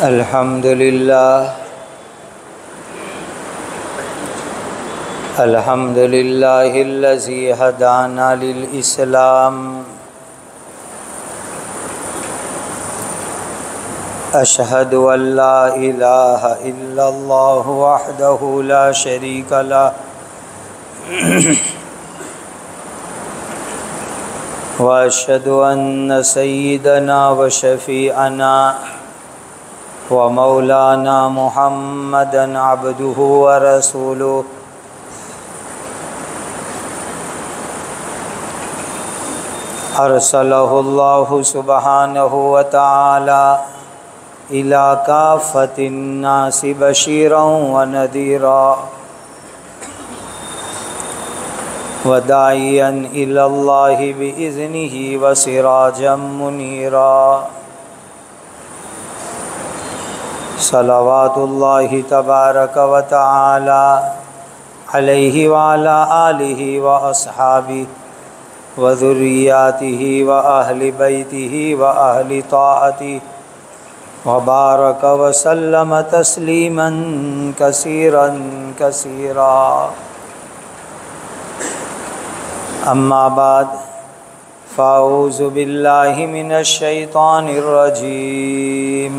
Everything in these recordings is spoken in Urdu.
الحمد لله الحمد لله الذي هدانا للإسلام أشهد أن لا إله إلا الله وحده لا شريك له وأشهد أن سيدنا وشفيعنا ومولانا محمدًا عبده ورسوله أرسله الله سبحانه وتعالى إلى كافة الناس بشيرا ونذيرا وداعيا إلى الله بإذنه وسراجا منيرا صلوات الله تبارك وتعالى عليه وعلى آله وأصحابه وذرياته وأهل بيته وأهل طاعته وبارك وسلم تسليما كثيرا كثيرا أما بعد فأعوذ بالله من الشيطان الرجيم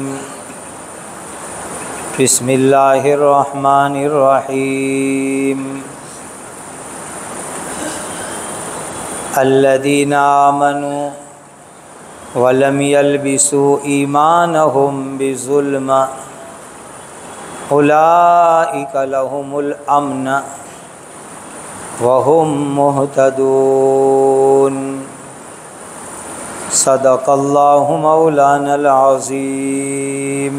بسم الله الرحمن الرحيم الذين آمنوا ولم يلبسوا إيمانهم بظلم أولئك لهم الأمن وهم مهتدون صدق الله مولانا العظيم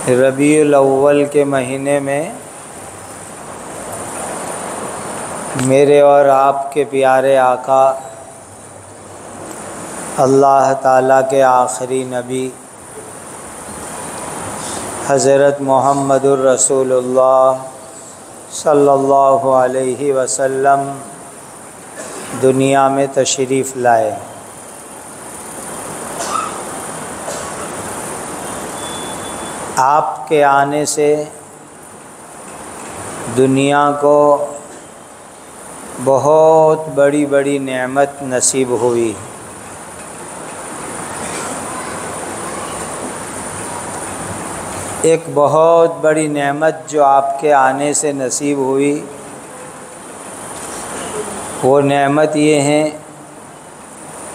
ربیع الاول کے مہینے میں میرے اور آپ کے پیارے آقا اللہ تعالیٰ کے آخری نبی حضرت محمد الرسول اللہ صلی اللہ علیہ وسلم دنیا میں تشریف لائے۔ آپ کے آنے سے دنیا کو بہت بڑی بڑی نعمت نصیب ہوئی۔ ایک بہت بڑی نعمت جو آپ کے آنے سے نصیب ہوئی وہ نعمت یہ ہے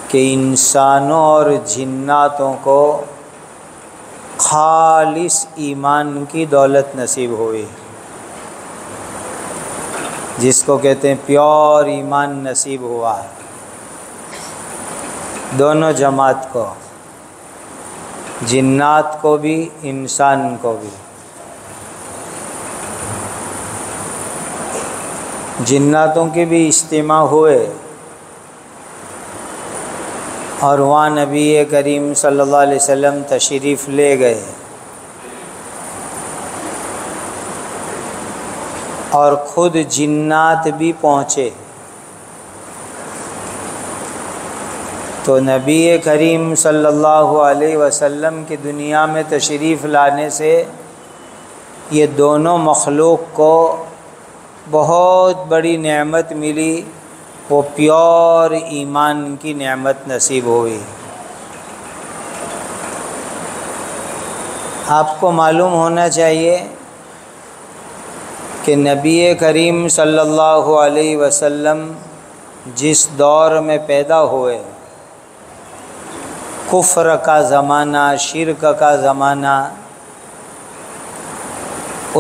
کہ انسانوں اور جناتوں کو خالص ایمان کی دولت نصیب ہوئی، جس کو کہتے ہیں پیور ایمان نصیب ہوا ہے دونوں جماعت کو، جنات کو بھی انسان کو بھی۔ جناتوں کے بھی اجتماع ہوئے اور وہاں نبی کریم صلی اللہ علیہ وسلم تشریف لے گئے اور خود جنات بھی پہنچے، تو نبی کریم صلی اللہ علیہ وسلم کی دنیا میں تشریف لانے سے یہ دونوں مخلوق کو بہت بڑی نعمت ملی، وہ پیور ایمان کی نعمت نصیب ہوئی۔ آپ کو معلوم ہونا چاہیے کہ نبی کریم صلی اللہ علیہ وسلم جس دور میں پیدا ہوئے، کفر کا زمانہ، شرک کا زمانہ،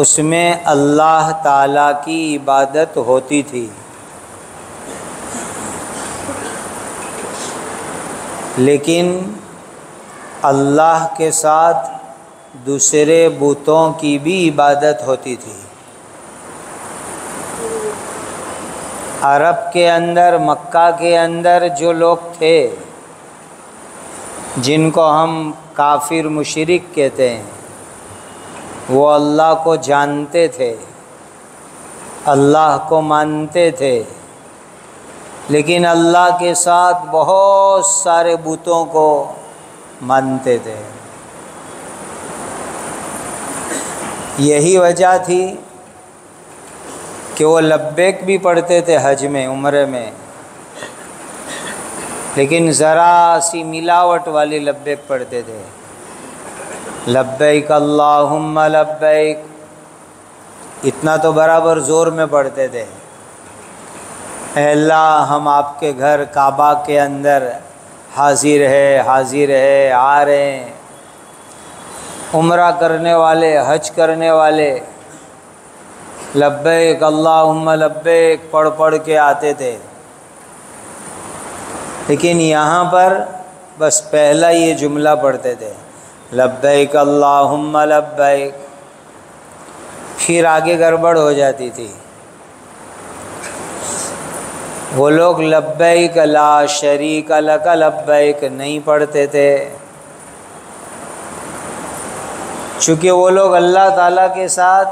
اس میں اللہ تعالیٰ کی عبادت ہوتی تھی، لیکن اللہ کے ساتھ دوسرے بتوں کی بھی عبادت ہوتی تھی۔ عرب کے اندر، مکہ کے اندر جو لوگ تھے جن کو ہم کافر مشرک کہتے ہیں، وہ اللہ کو جانتے تھے، اللہ کو مانتے تھے، لیکن اللہ کے ساتھ بہت سارے بتوں کو مانتے تھے۔ یہی وجہ تھی کہ وہ لبیک بھی پڑھتے تھے حج میں، عمرے میں، لیکن ذرا سی ملاوٹ والی لبیک پڑھتے تھے۔ لبیک اللہم لبیک، اتنا تو برابر زور میں پڑھتے تھے، اے اللہ ہم آپ کے گھر کعبہ کے اندر حاضر ہے آ رہے ہیں۔ عمرہ کرنے والے، حج کرنے والے لبیک اللہم لبیک پڑھ پڑھ کے آتے تھے، لیکن یہاں پر بس پہلا یہ جملہ پڑھتے تھے، لبیک اللہم لبیک، پھر آگے گڑبڑ ہو جاتی تھی۔ وہ لوگ لبیک لا شریک لک لبیک نہیں پڑھتے تھے، چونکہ وہ لوگ اللہ تعالیٰ کے ساتھ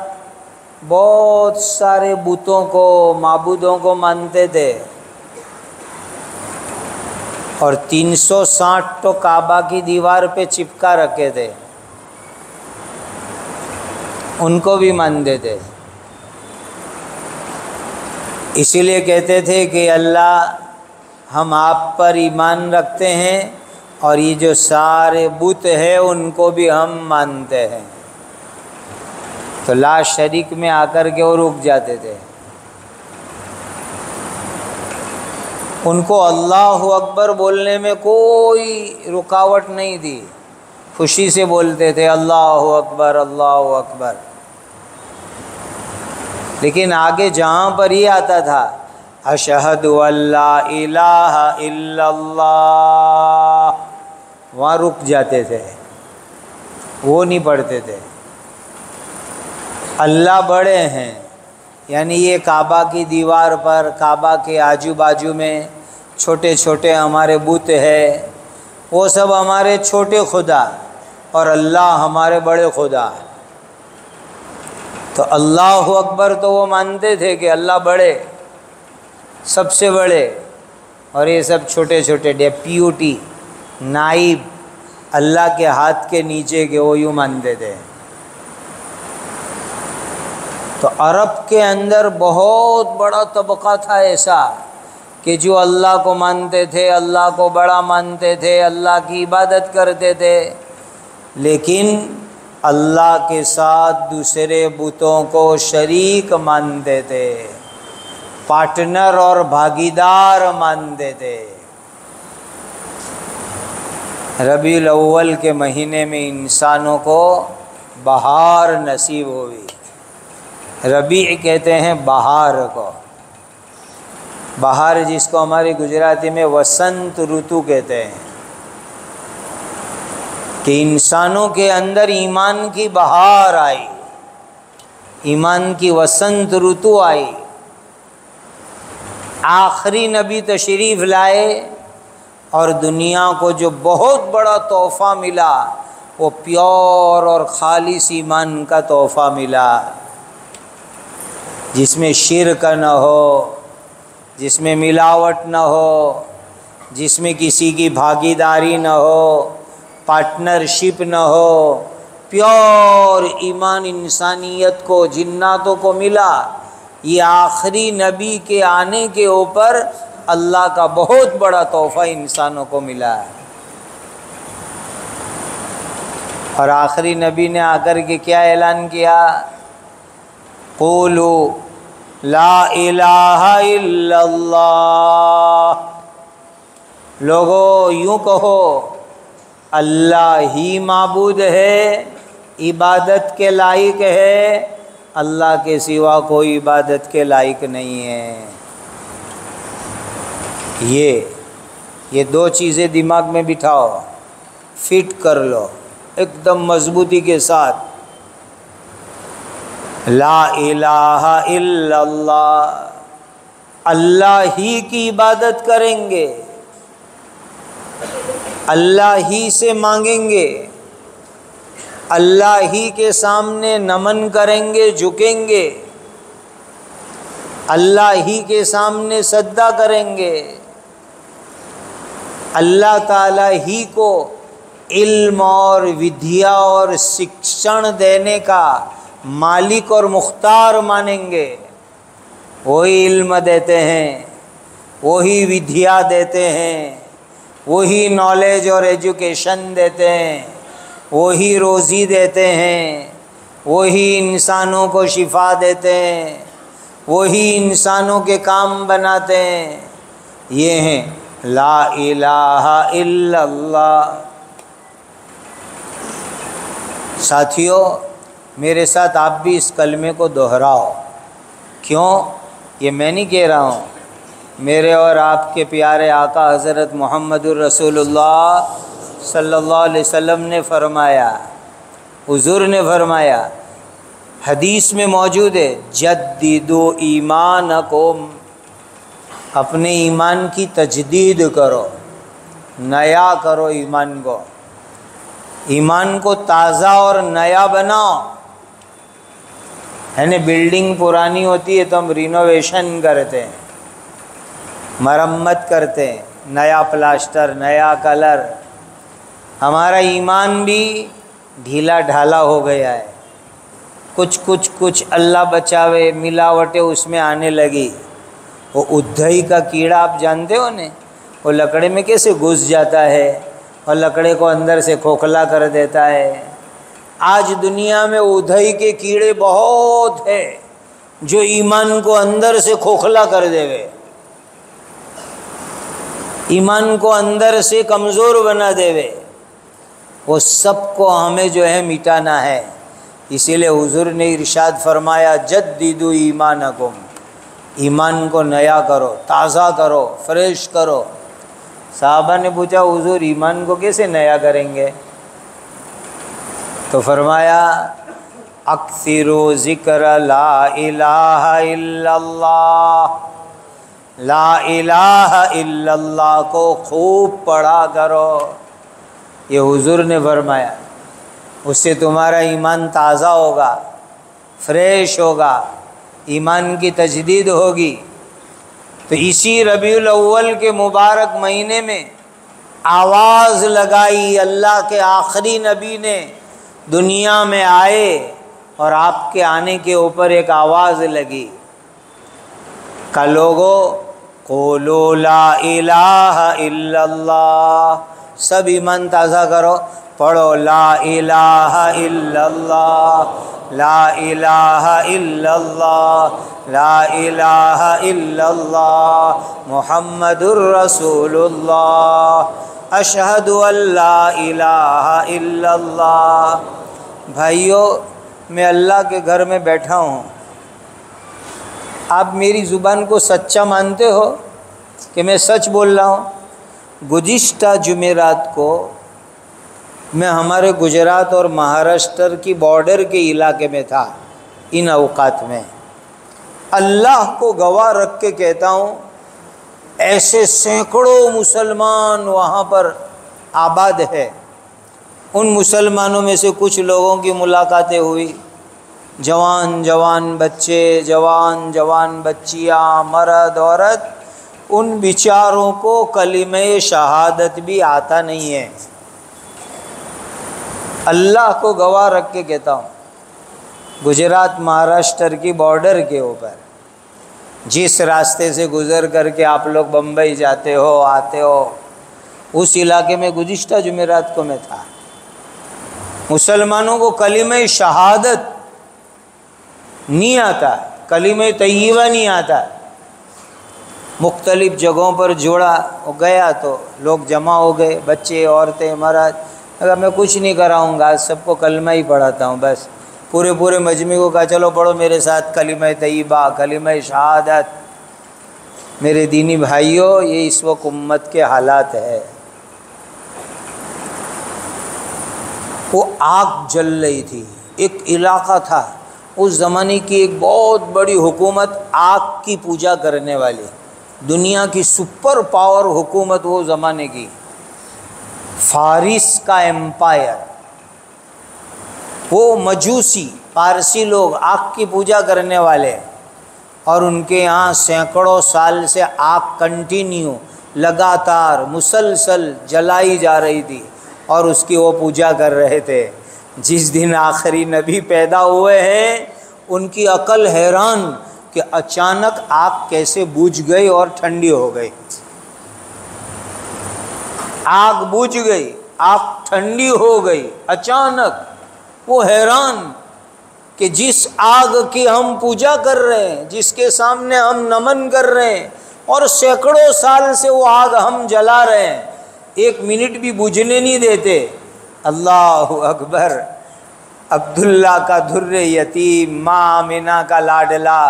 بہت سارے بتوں کو، معبودوں کو مانتے تھے، اور 360 تو کعبہ کی دیوار پہ چپکا رکھے تھے، ان کو بھی مانتے تھے۔ اسی لیے کہتے تھے کہ اللہ ہم آپ پر ایمان رکھتے ہیں اور یہ جو سارے بت ہیں ان کو بھی ہم مانتے ہیں۔ تو لا شریک میں آ کر کے وہ رک جاتے تھے۔ ان کو اللہ اکبر بولنے میں کوئی رکاوٹ نہیں تھی، خوشی سے بولتے تھے اللہ اکبر اللہ اکبر۔ لیکن آگے جہاں پر یہ آتا تھا اشہد ان لا الہ الا اللہ، وہاں رک جاتے تھے، وہ نہیں پڑھتے تھے۔ اللہ بڑے ہیں، یعنی یہ کعبہ کی دیوار پر، کعبہ کے آجو باجو میں چھوٹے چھوٹے ہمارے بت ہیں، وہ سب ہمارے چھوٹے خدا اور اللہ ہمارے بڑے خدا۔ تو اللہ اکبر تو وہ مانتے تھے کہ اللہ بڑے، سب سے بڑے، اور یہ سب چھوٹے چھوٹے ڈیپیوٹی، نائب، اللہ کے ہاتھ کے نیچے کے، وہ یوں مانتے تھے۔ تو عرب کے اندر بہت بڑا طبقہ تھا ایسا کہ جو اللہ کو مانتے تھے، اللہ کو بڑا مانتے تھے، اللہ کی عبادت کرتے تھے، لیکن اللہ کے ساتھ دوسرے بتوں کو شریک مانتے تھے، پارٹنر اور بھاگیدار مانتے تھے۔ ربیع الاول کے مہینے میں انسانوں کو بہار نصیب ہوئی۔ ربیع کہتے ہیں بہار کو، بہار جس کو ہماری گجراتی میں وسنت رتو کہتے ہیں، کہ انسانوں کے اندر ایمان کی بہار آئی، ایمان کی وسنت رتو آئی۔ آخری نبی تشریف لائے اور دنیا کو جو بہت بڑا تحفہ ملا وہ پیور اور خالص ایمان کا تحفہ ملا، جس میں شرک نہ ہو، جس میں ملاوٹ نہ ہو، جس میں کسی کی بھاگیداری نہ ہو، پارٹنرشپ نہ ہو، پیور ایمان انسانیت کو، جناتوں کو ملا۔ یہ آخری نبی کے آنے کے اوپر اللہ کا بہت بڑا تحفہ انسانوں کو ملا ہے۔ اور آخری نبی نے آ کر کے کیا اعلان کیا؟ قولوا لا الہ الا اللہ، لوگو یوں کہو اللہ ہی معبود ہے، عبادت کے لائق ہے، اللہ کے سوا کوئی عبادت کے لائق نہیں ہے۔ یہ دو چیزیں دماغ میں بٹھاؤ، فٹ کر لو ایک دم مضبوطی کے ساتھ۔ لا الہ الا اللہ، اللہ ہی کی عبادت کریں گے، اللہ ہی سے مانگیں گے، اللہ ہی کے سامنے نمن کریں گے، جھکیں گے۔ اللہ ہی کے سامنے سجدہ کریں گے، اللہ تعالیٰ ہی کو علم اور ودیا اور شکشن دینے کا مالک اور مختار مانیں گے۔ وہی علم دیتے ہیں، وہی ودیا دیتے ہیں، وہی نالج اور ایجوکیشن دیتے ہیں، وہی روزی دیتے ہیں، وہی انسانوں کو شفا دیتے ہیں، وہی انسانوں کے کام بناتے ہیں۔ یہ ہیں لا الہ الا اللہ۔ ساتھیو، میرے ساتھ آپ بھی اس کلمے کو دہراؤ۔ کیوں؟ یہ میں نہیں کہہ رہا ہوں، میرے اور آپ کے پیارے آقا حضرت محمد الرسول اللہ صلی اللہ علیہ وسلم نے فرمایا، حضور نے فرمایا، حدیث میں موجود ہے، جددوا ایمانکم، اپنے ایمان کی تجدید کرو، نیا کرو ایمان کو، ایمان کو تازہ اور نیا بناؤ۔ یعنی بلڈنگ پرانی ہوتی ہے تو ہم رینوویشن کرتے ہیں، مرمت کرتے ہیں، نیا پلاسٹر، نیا کلر۔ ہمارا ایمان بھی ڈھیلا ڈھالا ہو گیا ہے، کچھ اللہ بچاوے ملاوٹیں اس میں آنے لگی۔ وہ ادھئی کا کیڑا آپ جانتے ہو نا، وہ لکڑے میں کیسے گھس جاتا ہے اور لکڑے کو اندر سے کھوکھلا کر دیتا ہے۔ آج دنیا میں ادھئی کے کیڑے بہت ہیں جو ایمان کو اندر سے کھوکھلا کر دے گے، ایمان کو اندر سے کمزور بنا دے گے۔ وہ سب کو ہمیں جو ہے مٹانا ہے۔ اسی لیے حضور نے ارشاد فرمایا، جددوا ایمانکم، ایمان کو نیا کرو، تازہ کرو، فریش کرو۔ صحابہ نے پوچھا، حضور ایمان کو کیسے نیا کریں گے؟ تو فرمایا، اکثروا ذکر لا الہ الا اللہ، لا الہ الا اللہ کو خوب پڑھا کرو۔ یہ حضور نے فرمایا، اس سے تمہارا ایمان تازہ ہوگا، فریش ہوگا، ایمان کی تجدید ہوگی۔ تو اسی ربیع الاول کے مبارک مہینے میں آواز لگائی، اللہ کے آخری نبی نے دنیا میں آئے اور آپ کے آنے کے اوپر ایک آواز لگی کہ لوگو قولوا لا الہ الا اللہ، سب ایمان تازہ کرو، پڑھو لا الہ الا اللہ، لا الہ الا اللہ، لا الہ الا اللہ، محمد الرسول اللہ، اشہد ان لا الہ الا اللہ۔ بھائیو، میں اللہ کے گھر میں بیٹھا ہوں، آپ میری زبان کو سچا مانتے ہو کہ میں سچ بول رہا ہوں؟ گزشتہ جمعرات کو میں ہمارے گجرات اور مہاراشٹر کی بارڈر کے علاقے میں تھا۔ ان اوقات میں اللہ کو گواہ رکھ کے کہتا ہوں، ایسے سینکڑوں مسلمان وہاں پر آباد ہے۔ ان مسلمانوں میں سے کچھ لوگوں کی ملاقاتیں ہوئی، جوان جوان بچے، جوان جوان بچیاں، مرد عورت، ان بیچاروں کو کلمہ شہادت بھی آتا نہیں ہے۔ اللہ کو گواہ رکھ کے کہتا ہوں، گجرات مہاراشٹر کی بارڈر کے اوپر جس راستے سے گزر کر کے آپ لوگ بمبئی جاتے ہو آتے ہو، اس علاقے میں گزشتہ جمعرات کو میں تھا۔ مسلمانوں کو کلمہ شہادت نہیں آتا، کلمہ طیبہ نہیں آتا۔ مختلف جگہوں پر جوڑا وہ گیا تو لوگ جمع ہو گئے، بچے، عورتیں، مرد۔ اگر میں کچھ نہیں کراؤں گا، سب کو کلمہ ہی پڑھاتا ہوں، بس پورے مجمع کو کہا چلو پڑھو میرے ساتھ کلمہ طیبہ، کلمہ شہادت۔ میرے دینی بھائیوں، یہ اس وقت امت کے حالات ہے۔ وہ آگ جل رہی تھی، ایک علاقہ تھا اس زمانے کی ایک بہت بڑی حکومت، آگ کی پوجا کرنے والی، دنیا کی سپر پاور حکومت وہ زمانے کی، فارس کا ایمپائر۔ وہ مجوسی پارسی لوگ آگ کی پوجا کرنے والے، اور ان کے یہاں سینکڑوں سال سے آگ کنٹینیو لگاتار مسلسل جلائی جا رہی تھی اور اس کی وہ پوجا کر رہے تھے۔ جس دن آخری نبی پیدا ہوئے ہیں ان کی عقل حیران کہ اچانک آگ کیسے بجھ گئی اور ٹھنڈی ہو گئی۔ آگ بجھ گئی، آگ ٹھنڈی ہو گئی اچانک۔ وہ حیران کہ جس آگ کی ہم پوجا کر رہے ہیں، جس کے سامنے ہم نمن کر رہے ہیں اور سینکڑوں سال سے وہ آگ ہم جلا رہے ہیں، ایک منٹ بھی بجھنے نہیں دیتے۔ اللہ اکبر۔ عبداللہ کا در یتیم، ماں آمنہ کا لاڈلا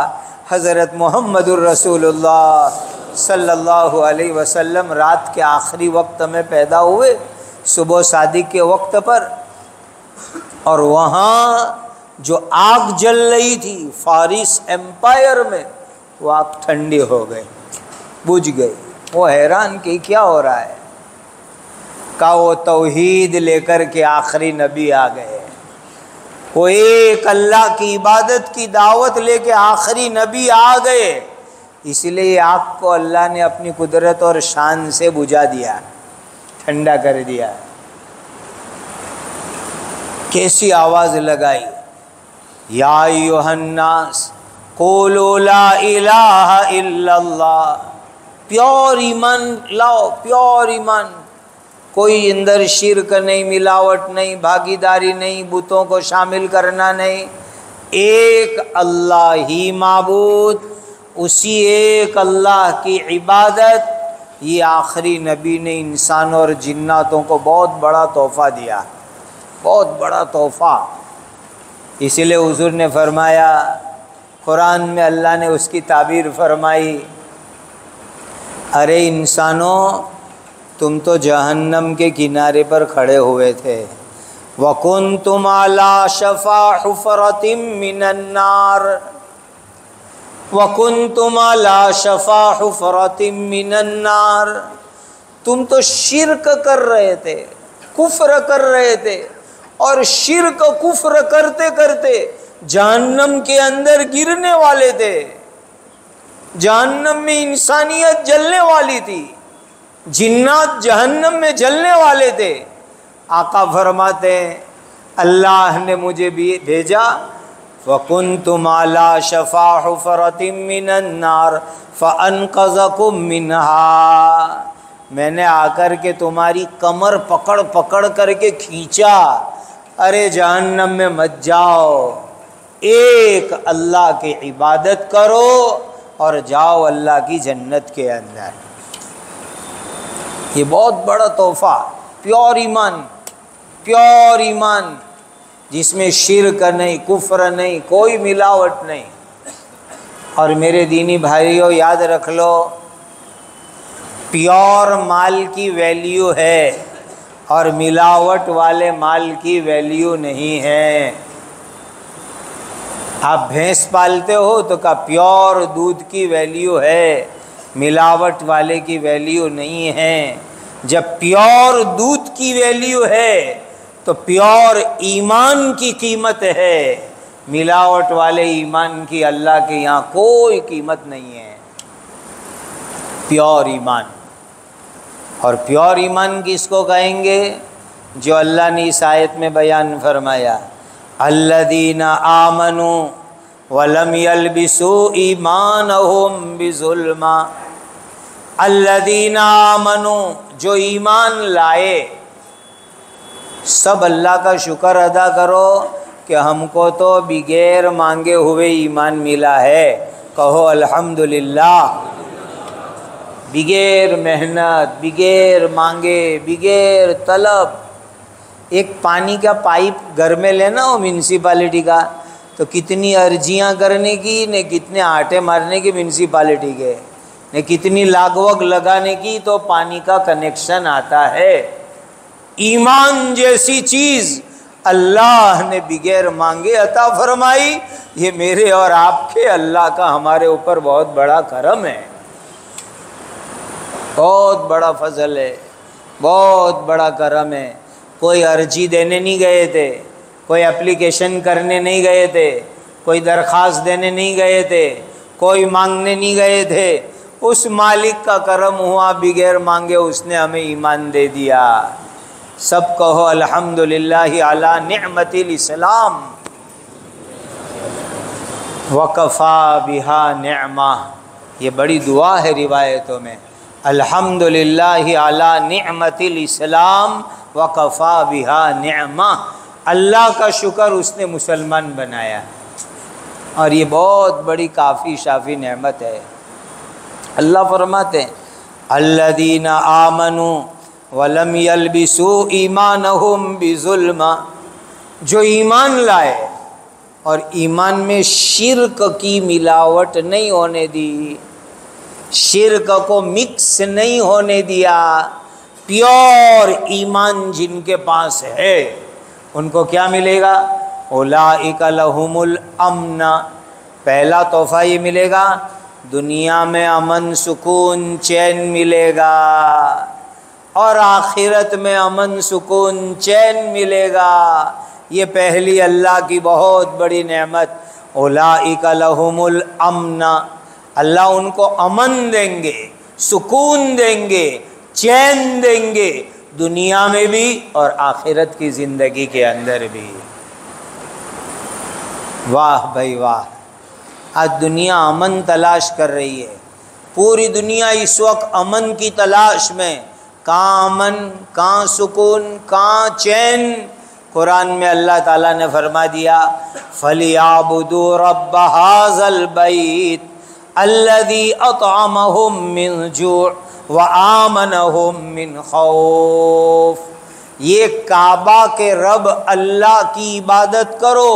حضرت محمد الرسول اللہ صلی اللہ علیہ وسلم رات کے آخری وقت میں پیدا ہوئے، صبح صادق کے وقت پر، اور وہاں جو آگ جل رہی تھی فارس ایمپائر میں، وہ آگ ٹھنڈی ہو گئی، بجھ گئی۔ وہ حیران کہ کیا ہو رہا ہے؟ کہ وہ توحید لے کر کے آخری نبی آ گئے، وہ ایک اللہ کی عبادت کی دعوت لے کے آخری نبی آ گئے، اس لیے آگ کو اللہ نے اپنی قدرت اور شان سے بجھا دیا، ٹھنڈا کر دیا۔ کیسی آواز لگائی، یا ایھا الناس قولوا لا الہ الا اللہ۔ پیور ایمان لاؤ، پیور ایمان، کوئی اندر شرک نہیں، ملاوٹ نہیں، بھاگیداری نہیں، بتوں کو شامل کرنا نہیں، ایک اللہ ہی معبود، اسی ایک اللہ کی عبادت۔ یہ آخری نبی نے انسانوں اور جناتوں کو بہت بڑا تحفہ دیا، بہت بڑا تحفہ۔ اسی لیے حضور نے فرمایا، قرآن میں اللہ نے اس کی تعبیر فرمائی، ارے انسانوں تم تو جہنم کے کنارے پر کھڑے ہوئے تھے، وَكُنْتُمْ عَلَى شَفَا حُفْرَةٍ مِّنَ النَّارِ، وَكُنْتُمْ عَلَى شَفَا حُفْرَةٍ مِّنَ النَّارِ۔ تم تو شرک کر رہے تھے، کفر کر رہے تھے، اور شرک کفر کرتے کرتے جہنم کے اندر گرنے والے تھے، جہنم میں انسانیت جلنے والی تھی، جنات جہنم میں جلنے والے تھے۔ آقا فرماتے ہیں اللہ نے مجھے بھی بھیجا، وَكُنْتُمْ عَلَى شَفَا حُفْرَةٍ مِّنَ النَّارِ فَأَنْقَذَكُم مِّنْهَا۔ میں نے آ کر کے تمہاری کمر پکڑ پکڑ کر کے کھینچا، ارے جہنم میں مت جاؤ، ایک اللہ کی عبادت کرو اور جاؤ اللہ کی جنت کے اندر۔ یہ بہت بڑا تحفہ، پیور ایمان، پیور ایمان جس میں شرک نہیں، کفر نہیں، کوئی ملاوٹ نہیں۔ اور میرے دینی بھائیوں یاد رکھ لو، پیور مال کی ویلیو ہے اور ملاوٹ والے مال کی ویلیو نہیں ہے۔ آپ بھینس پالتے ہو تو کا پیور دودھ کی ویلیو ہے، ملاوٹ والے کی ویلیو نہیں ہے۔ جب پیور دودھ کی ویلیو ہے تو پیور ایمان کی قیمت ہے، ملاوٹ والے ایمان کی اللہ کے یہاں کوئی قیمت نہیں ہے۔ پیور ایمان، اور پیور ایمان کس کو کہیں گے؟ جو اللہ نے اس آیت میں بیان فرمایا، الذین آمنوا ولم یلبسوا ایمانہم بظلم۔ الذین آمنوا، جو ایمان لائے۔ سب اللہ کا شکر ادا کرو کہ ہم کو تو بغیر مانگے ہوئے ایمان ملا ہے، کہو الحمدللہ۔ بغیر محنت، بغیر مانگے، بغیر طلب۔ ایک پانی کا پائپ گھر میں لینا ہو میونسپلٹی کا تو کتنی ارجیاں کرنے کی، نے کتنے آٹے مارنے کی میونسپلٹی کے، نے کتنی لاگ وگ لگانے کی تو پانی کا کنیکشن آتا ہے۔ ایمان جیسی چیز اللہ نے بغیر مانگے عطا فرمائی، یہ میرے اور آپ کے اللہ کا ہمارے اوپر بہت بڑا کرم ہے، بہت بڑا فضل ہے، بہت بڑا کرم ہے۔ کوئی عرضی دینے نہیں گئے تھے، کوئی اپلیکیشن کرنے نہیں گئے تھے، کوئی درخواست دینے نہیں گئے تھے، کوئی مانگنے نہیں گئے تھے، اس مالک کا کرم ہوا، بغیر مانگے اس نے ہمیں ایمان دے دیا۔ سب کہو الحمدللہ علی نعمت الاسلام وکفا بہا نعمہ۔ یہ بڑی دعا ہے روایتوں میں، الحمدللہ علی نعمت الاسلام وکفا بہا نعمہ۔ اللہ کا شکر اس نے مسلمان بنایا، اور یہ بہت بڑی کافی شافی نعمت ہے۔ اللہ فرماتے ہیں الذین آمنوا ولم یلبسوا ایمانہم بظلم، جو ایمان لائے اور ایمان میں شرک کی ملاوٹ نہیں ہونے دی، شرک کو مکس نہیں ہونے دیا، پیور ایمان جن کے پاس ہے ان کو کیا ملے گا؟ اولئک لہم الامن، پہلا تحفہ یہ ملے گا، دنیا میں امن سکون چین ملے گا، اور آخرت میں امن سکون چین ملے گا۔ یہ پہلی اللہ کی بہت بڑی نعمت، اولئک لہم الامن، اللہ ان کو امن دیں گے، سکون دیں گے، چین دیں گے، دنیا میں بھی اور آخرت کی زندگی کے اندر بھی۔ واہ بھائی واہ، آج دنیا امن تلاش کر رہی ہے، پوری دنیا اس وقت امن کی تلاش میں، کہاں امن، کہاں سکون، کہاں چین؟ قرآن میں اللہ تعالیٰ نے فرما دیا فَلْيَعْبُدُوا رَبَّ هَذَا الْبَيْتِ الَّذِي أَطْعَمَهُم مِّن جُوعٍ وَآمَنَهُم مِّن خَوْفٍ، یہ کعبہ کے رب اللہ کی عبادت کرو۔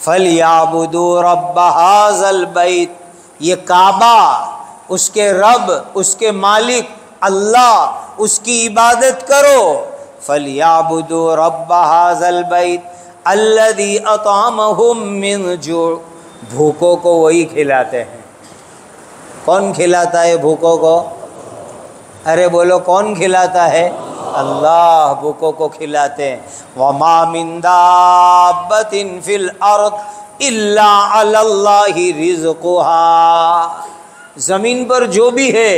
فَلْيَعْبُدُوا رَبَّ هَذَا الْبَيْتِ، یہ کعبہ، اس کے رب، اس کے مالک اللہ، اس کی عبادت کرو۔ فَلْيَعْبُدُوا رَبَّ هَذَا الْبَيْتِ الَّذِي أَطْعَمَهُم مِّن جُوعٍ، بھوکوں کو وہی کھلاتے ہیں۔ کون کھلاتا ہے بھوکوں کو؟ ارے بولو کون کھلاتا ہے؟ اللہ بھوکوں کو کھلاتے ہیں۔ وَمَا مِن دَابَّةٍ فِي الْأَرْضِ إِلَّا عَلَى اللَّهِ رِزْقُهَا، زمین پر جو بھی ہے،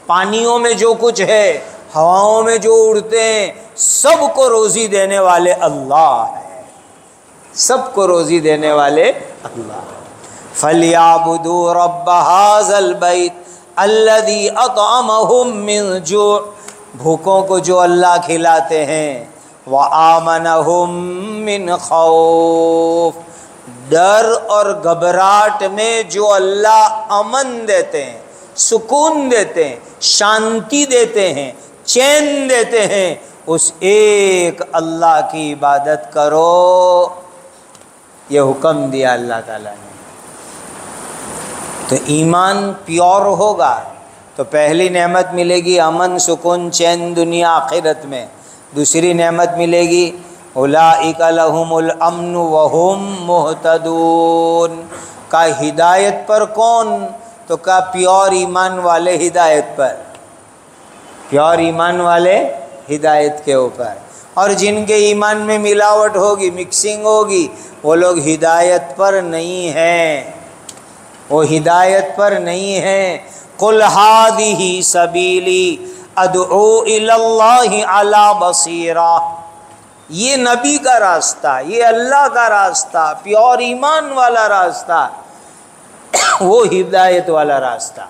پانیوں میں جو کچھ ہے، ہواؤں میں جو اڑتے ہیں، سب کو روزی دینے والے اللہ ہیں، سب کو روزی دینے والے اللہ۔ فَلْيَعْبُدُوا رَبَّ هَذَا الْبَيْتِ الَّذِي أَطْعَمَهُم مِّن جُوعٍ، بھوکوں کو جو اللہ کھلاتے ہیں، وَآمَنَهُم مِّن خَوْفٍ، ڈر اور گھبراہٹ میں جو اللہ امن دیتے ہیں، سکون دیتے ہیں، شانتی دیتے ہیں، چین دیتے ہیں، اس ایک اللہ کی عبادت کرو، یہ حکم دیا اللہ تعالیٰ نے۔ تو ایمان پیور ہوگا تو پہلی نعمت ملے گی امن سکون چین دنیا آخرت میں، دوسری نعمت ملے گی اولئک لہم الامن وہم مہتدون، کا ہدایت پر کون؟ تو کا پیور ایمان والے ہدایت پر، پیور ایمان والے ہدایت کے اوپر، اور جن کے ایمان میں ملاوٹ ہوگی، مکسنگ ہوگی، وہ لوگ ہدایت پر نہیں ہیں، وہ ہدایت پر نہیں ہیں۔ قُلْ هَٰذِهِ سَبِيلِي أَدْعُو إِلَى اللَّهِ عَلَىٰ بَصِيرَةٍ، یہ نبی کا راستہ، یہ اللہ کا راستہ، پیور ایمان والا راستہ، وہ ہدایت والا راستہ،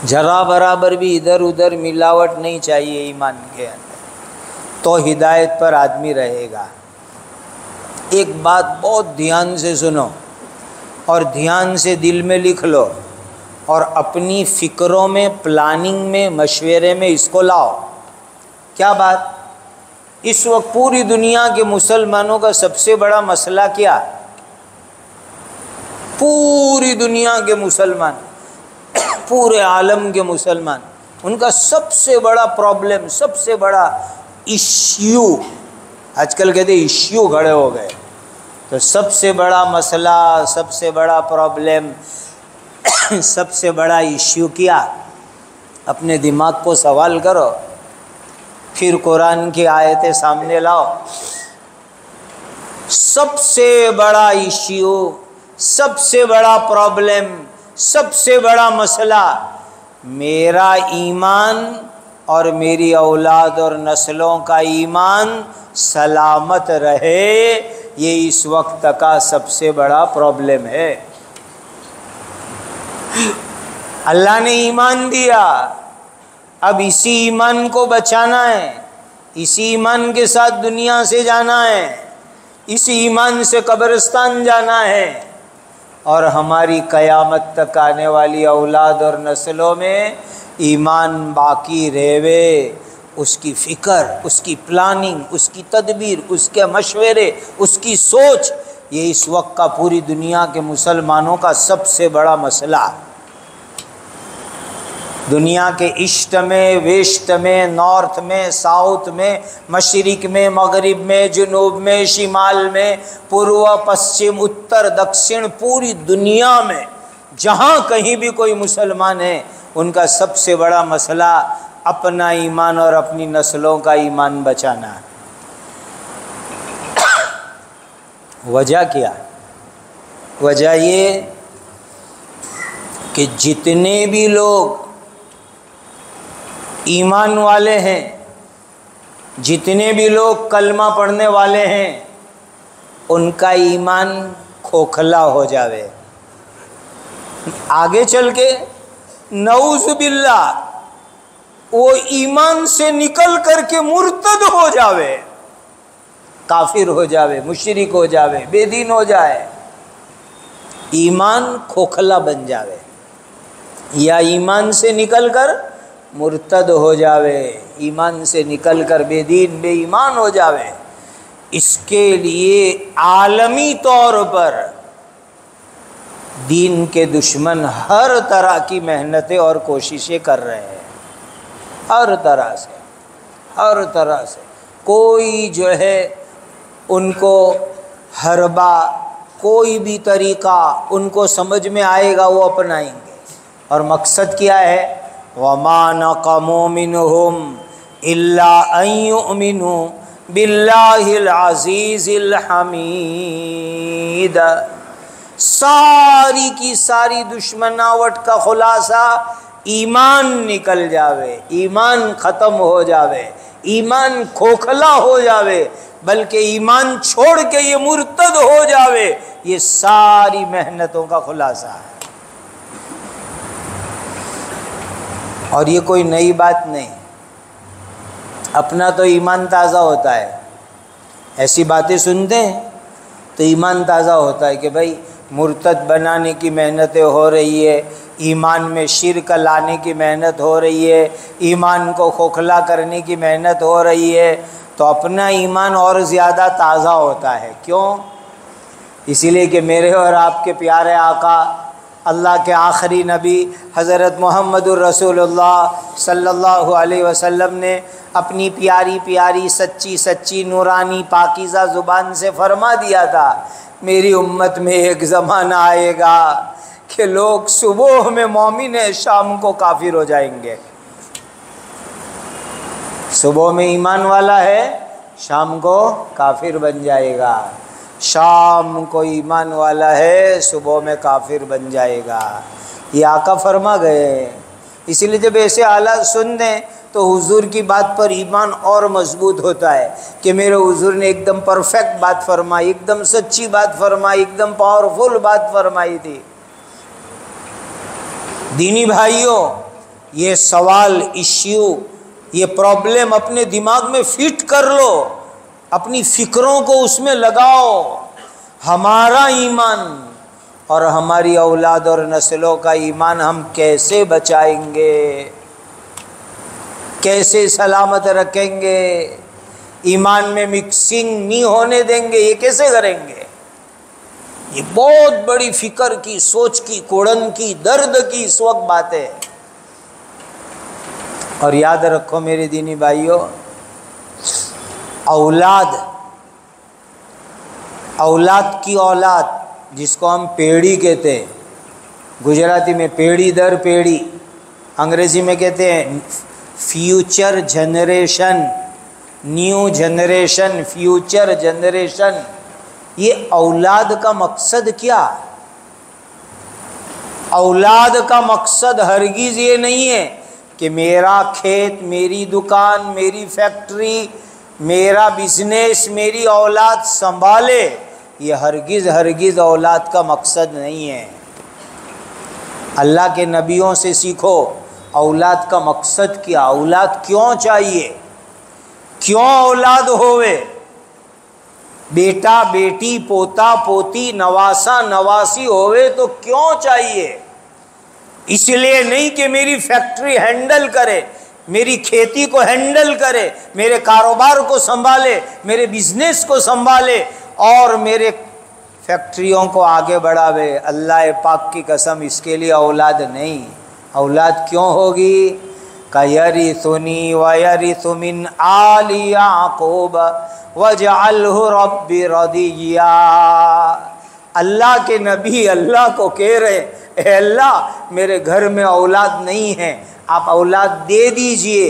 ذرا برابر بھی ادھر ادھر ملاوٹ نہیں چاہیے ایمان کے اندر، تو ہدایت پر آدمی رہے گا۔ ایک بات بہت دھیان سے سنو اور دھیان سے دل میں لکھ لو، اور اپنی فکروں میں، پلاننگ میں، مشورے میں اس کو لاؤ۔ کیا بات؟ اس وقت پوری دنیا کے مسلمانوں کا سب سے بڑا مسئلہ کیا؟ پوری دنیا کے مسلمان، پورے عالم کے مسلمان، ان کا سب سے بڑا پرابلم، سب سے بڑا ایشیو، آج کل کہتے ہیں ایشیو کھڑے ہو گئے، تو سب سے بڑا مسئلہ، سب سے بڑا پرابلم، سب سے بڑا ایشیو کیا؟ اپنے دماغ کو سوال کرو، پھر قرآن کی آیتیں سامنے لاؤ۔ سب سے بڑا ایشیو سب سے بڑا پرابلم، سب سے بڑا مسئلہ میرا ایمان اور میری اولاد اور نسلوں کا ایمان سلامت رہے، یہ اس وقت کا سب سے بڑا پرابلم ہے۔ اللہ نے ایمان دیا، اب اسی ایمان کو بچانا ہے، اسی ایمان کے ساتھ دنیا سے جانا ہے، اسی ایمان سے قبرستان جانا ہے، اور ہماری قیامت تک آنے والی اولاد اور نسلوں میں ایمان باقی رہے، اس کی فکر، اس کی پلاننگ، اس کی تدبیر، اس کے مشورے، اس کی سوچ، یہ اس وقت کا پوری دنیا کے مسلمانوں کا سب سے بڑا مسئلہ۔ دنیا کے ایسٹ میں، ویسٹ میں، نارتھ میں، ساؤتھ میں، مشرق میں، مغرب میں، جنوب میں، شمال میں، پورو، پشچم، اتر، دکشن، پوری دنیا میں جہاں کہیں بھی کوئی مسلمان ہے، ان کا سب سے بڑا مسئلہ اپنا ایمان اور اپنی نسلوں کا ایمان بچانا ہے۔ وجہ کیا؟ وجہ یہ کہ جتنے بھی لوگ ایمان والے ہیں، جتنے بھی لوگ کلمہ پڑھنے والے ہیں، ان کا ایمان کھوکھلا ہو جاوے، آگے چل کے نعوذ باللہ وہ ایمان سے نکل کر کے مرتد ہو جاوے، کافر ہو جاوے، مشرک ہو جاوے، بے دین ہو جائے، ایمان کھوکھلا بن جاوے، یا ایمان سے نکل کر مرتد ہو جاوے، ایمان سے نکل کر بے دین بے ایمان ہو جاوے۔ اس کے لیے عالمی طور پر دین کے دشمن ہر طرح کی محنتیں اور کوششیں کر رہے ہیں، ہر طرح سے، ہر طرح سے۔ کوئی جو ہے ان کو حربہ، کوئی بھی طریقہ ان کو سمجھ میں آئے گا وہ اپنائیں گے، اور مقصد کیا ہے؟ وَمَا نَقَمُوا مِنْهُمْ إِلَّا أَن يُؤْمِنُوا بِاللَّهِ الْعَزِيزِ الْحَمِيدِ۔ ساری کی ساری دشمناوٹ کا خلاصہ ایمان نکل جاوے، ایمان ختم ہو جاوے، ایمان کھوکھلا ہو جاوے، بلکہ ایمان چھوڑ کے یہ مرتد ہو جاوے، یہ ساری محنتوں کا خلاصہ ہے۔ اور یہ کوئی نئی بات نہیں، اپنا تو ایمان تازہ ہوتا ہے، ایسی باتیں سنتے ہیں تو ایمان تازہ ہوتا ہے کہ بھائی مرتد بنانے کی محنتیں ہو رہی ہے، ایمان میں شرک لانے کی محنت ہو رہی ہے، ایمان کو کھوکھلا کرنے کی محنت ہو رہی ہے، تو اپنا ایمان اور زیادہ تازہ ہوتا ہے۔ کیوں؟ اسی لیے کہ میرے اور آپ کے پیارے آقا، اللہ کے آخری نبی حضرت محمد الرسول اللہ صلی اللہ علیہ وسلم نے اپنی پیاری پیاری سچی سچی نورانی پاکیزہ زبان سے فرما دیا تھا، میری امت میں ایک زمانہ آئے گا کہ لوگ صبح میں مومن ہیں، شام کو کافر ہو جائیں گے۔ صبح میں ایمان والا ہے، شام کو کافر بن جائے گا، شام کو ایمان والا ہے، صبح میں کافر بن جائے گا۔ یہ آقا فرما گئے۔ اسی لیے جب ایسے حالات سن دیں تو حضور کی بات پر ایمان اور مضبوط ہوتا ہے کہ میرے حضور نے ایک دم پرفیکٹ بات فرمائی، ایک دم سچی بات فرمائی، ایک دم پاورفل بات فرمائی تھی۔ دینی بھائیوں، یہ سوال، ایشو، یہ پرابلم اپنے دماغ میں فٹ کر لو، اپنی فکروں کو اس میں لگاؤ۔ ہمارا ایمان اور ہماری اولاد اور نسلوں کا ایمان ہم کیسے بچائیں گے، کیسے سلامت رکھیں گے، ایمان میں مکسنگ نہیں ہونے دیں گے، یہ کیسے کریں گے؟ یہ بہت بڑی فکر کی، سوچ کی، کوڑن کی، درد کی اس وقت بات ہے۔ اور یاد رکھو میرے دینی بھائیوں، اولاد کی اولاد جس کو ہم پیڑھی کہتے ہیں، گجراتی میں پیڑھی در پیڑھی، انگریزی میں کہتے ہیں future generation, new generation, future generation. یہ اولاد کا مقصد کیا؟ اولاد کا مقصد ہرگز یہ نہیں ہے کہ میرا کھیت، میری دکان، میری فیکٹری، میرا بزنس میری اولاد سنبھالے، یہ ہرگز اولاد کا مقصد نہیں ہے۔ اللہ کے نبیوں سے سیکھو اولاد کا مقصد کیا، اولاد کیوں چاہیے، کیوں اولاد ہوئے، بیٹا بیٹی پوتا پوتی نواسا نواسی ہوئے تو کیوں چاہیے؟ اس لیے نہیں کہ میری فیکٹری ہینڈل کرے، میری کھیتی کو ہینڈل کرے، میرے کاروبار کو سنبھالے، میرے بزنس کو سنبھالے اور میرے فیکٹریوں کو آگے بڑھاوے۔ اللہ پاک کی قسم اس کے لیے اولاد نہیں۔ اولاد کیوں ہوگی؟ کَيَرِثُنِي وَيَرِثُ مِنْ آلِ يَعْقُوبَ وَاجْعَلْهُ رَبِّ رَضِيًّا۔ اللہ کے نبی اللہ کو کہہ رہے اے اللہ میرے گھر میں اولاد نہیں ہے، آپ اولاد دے دیجئے،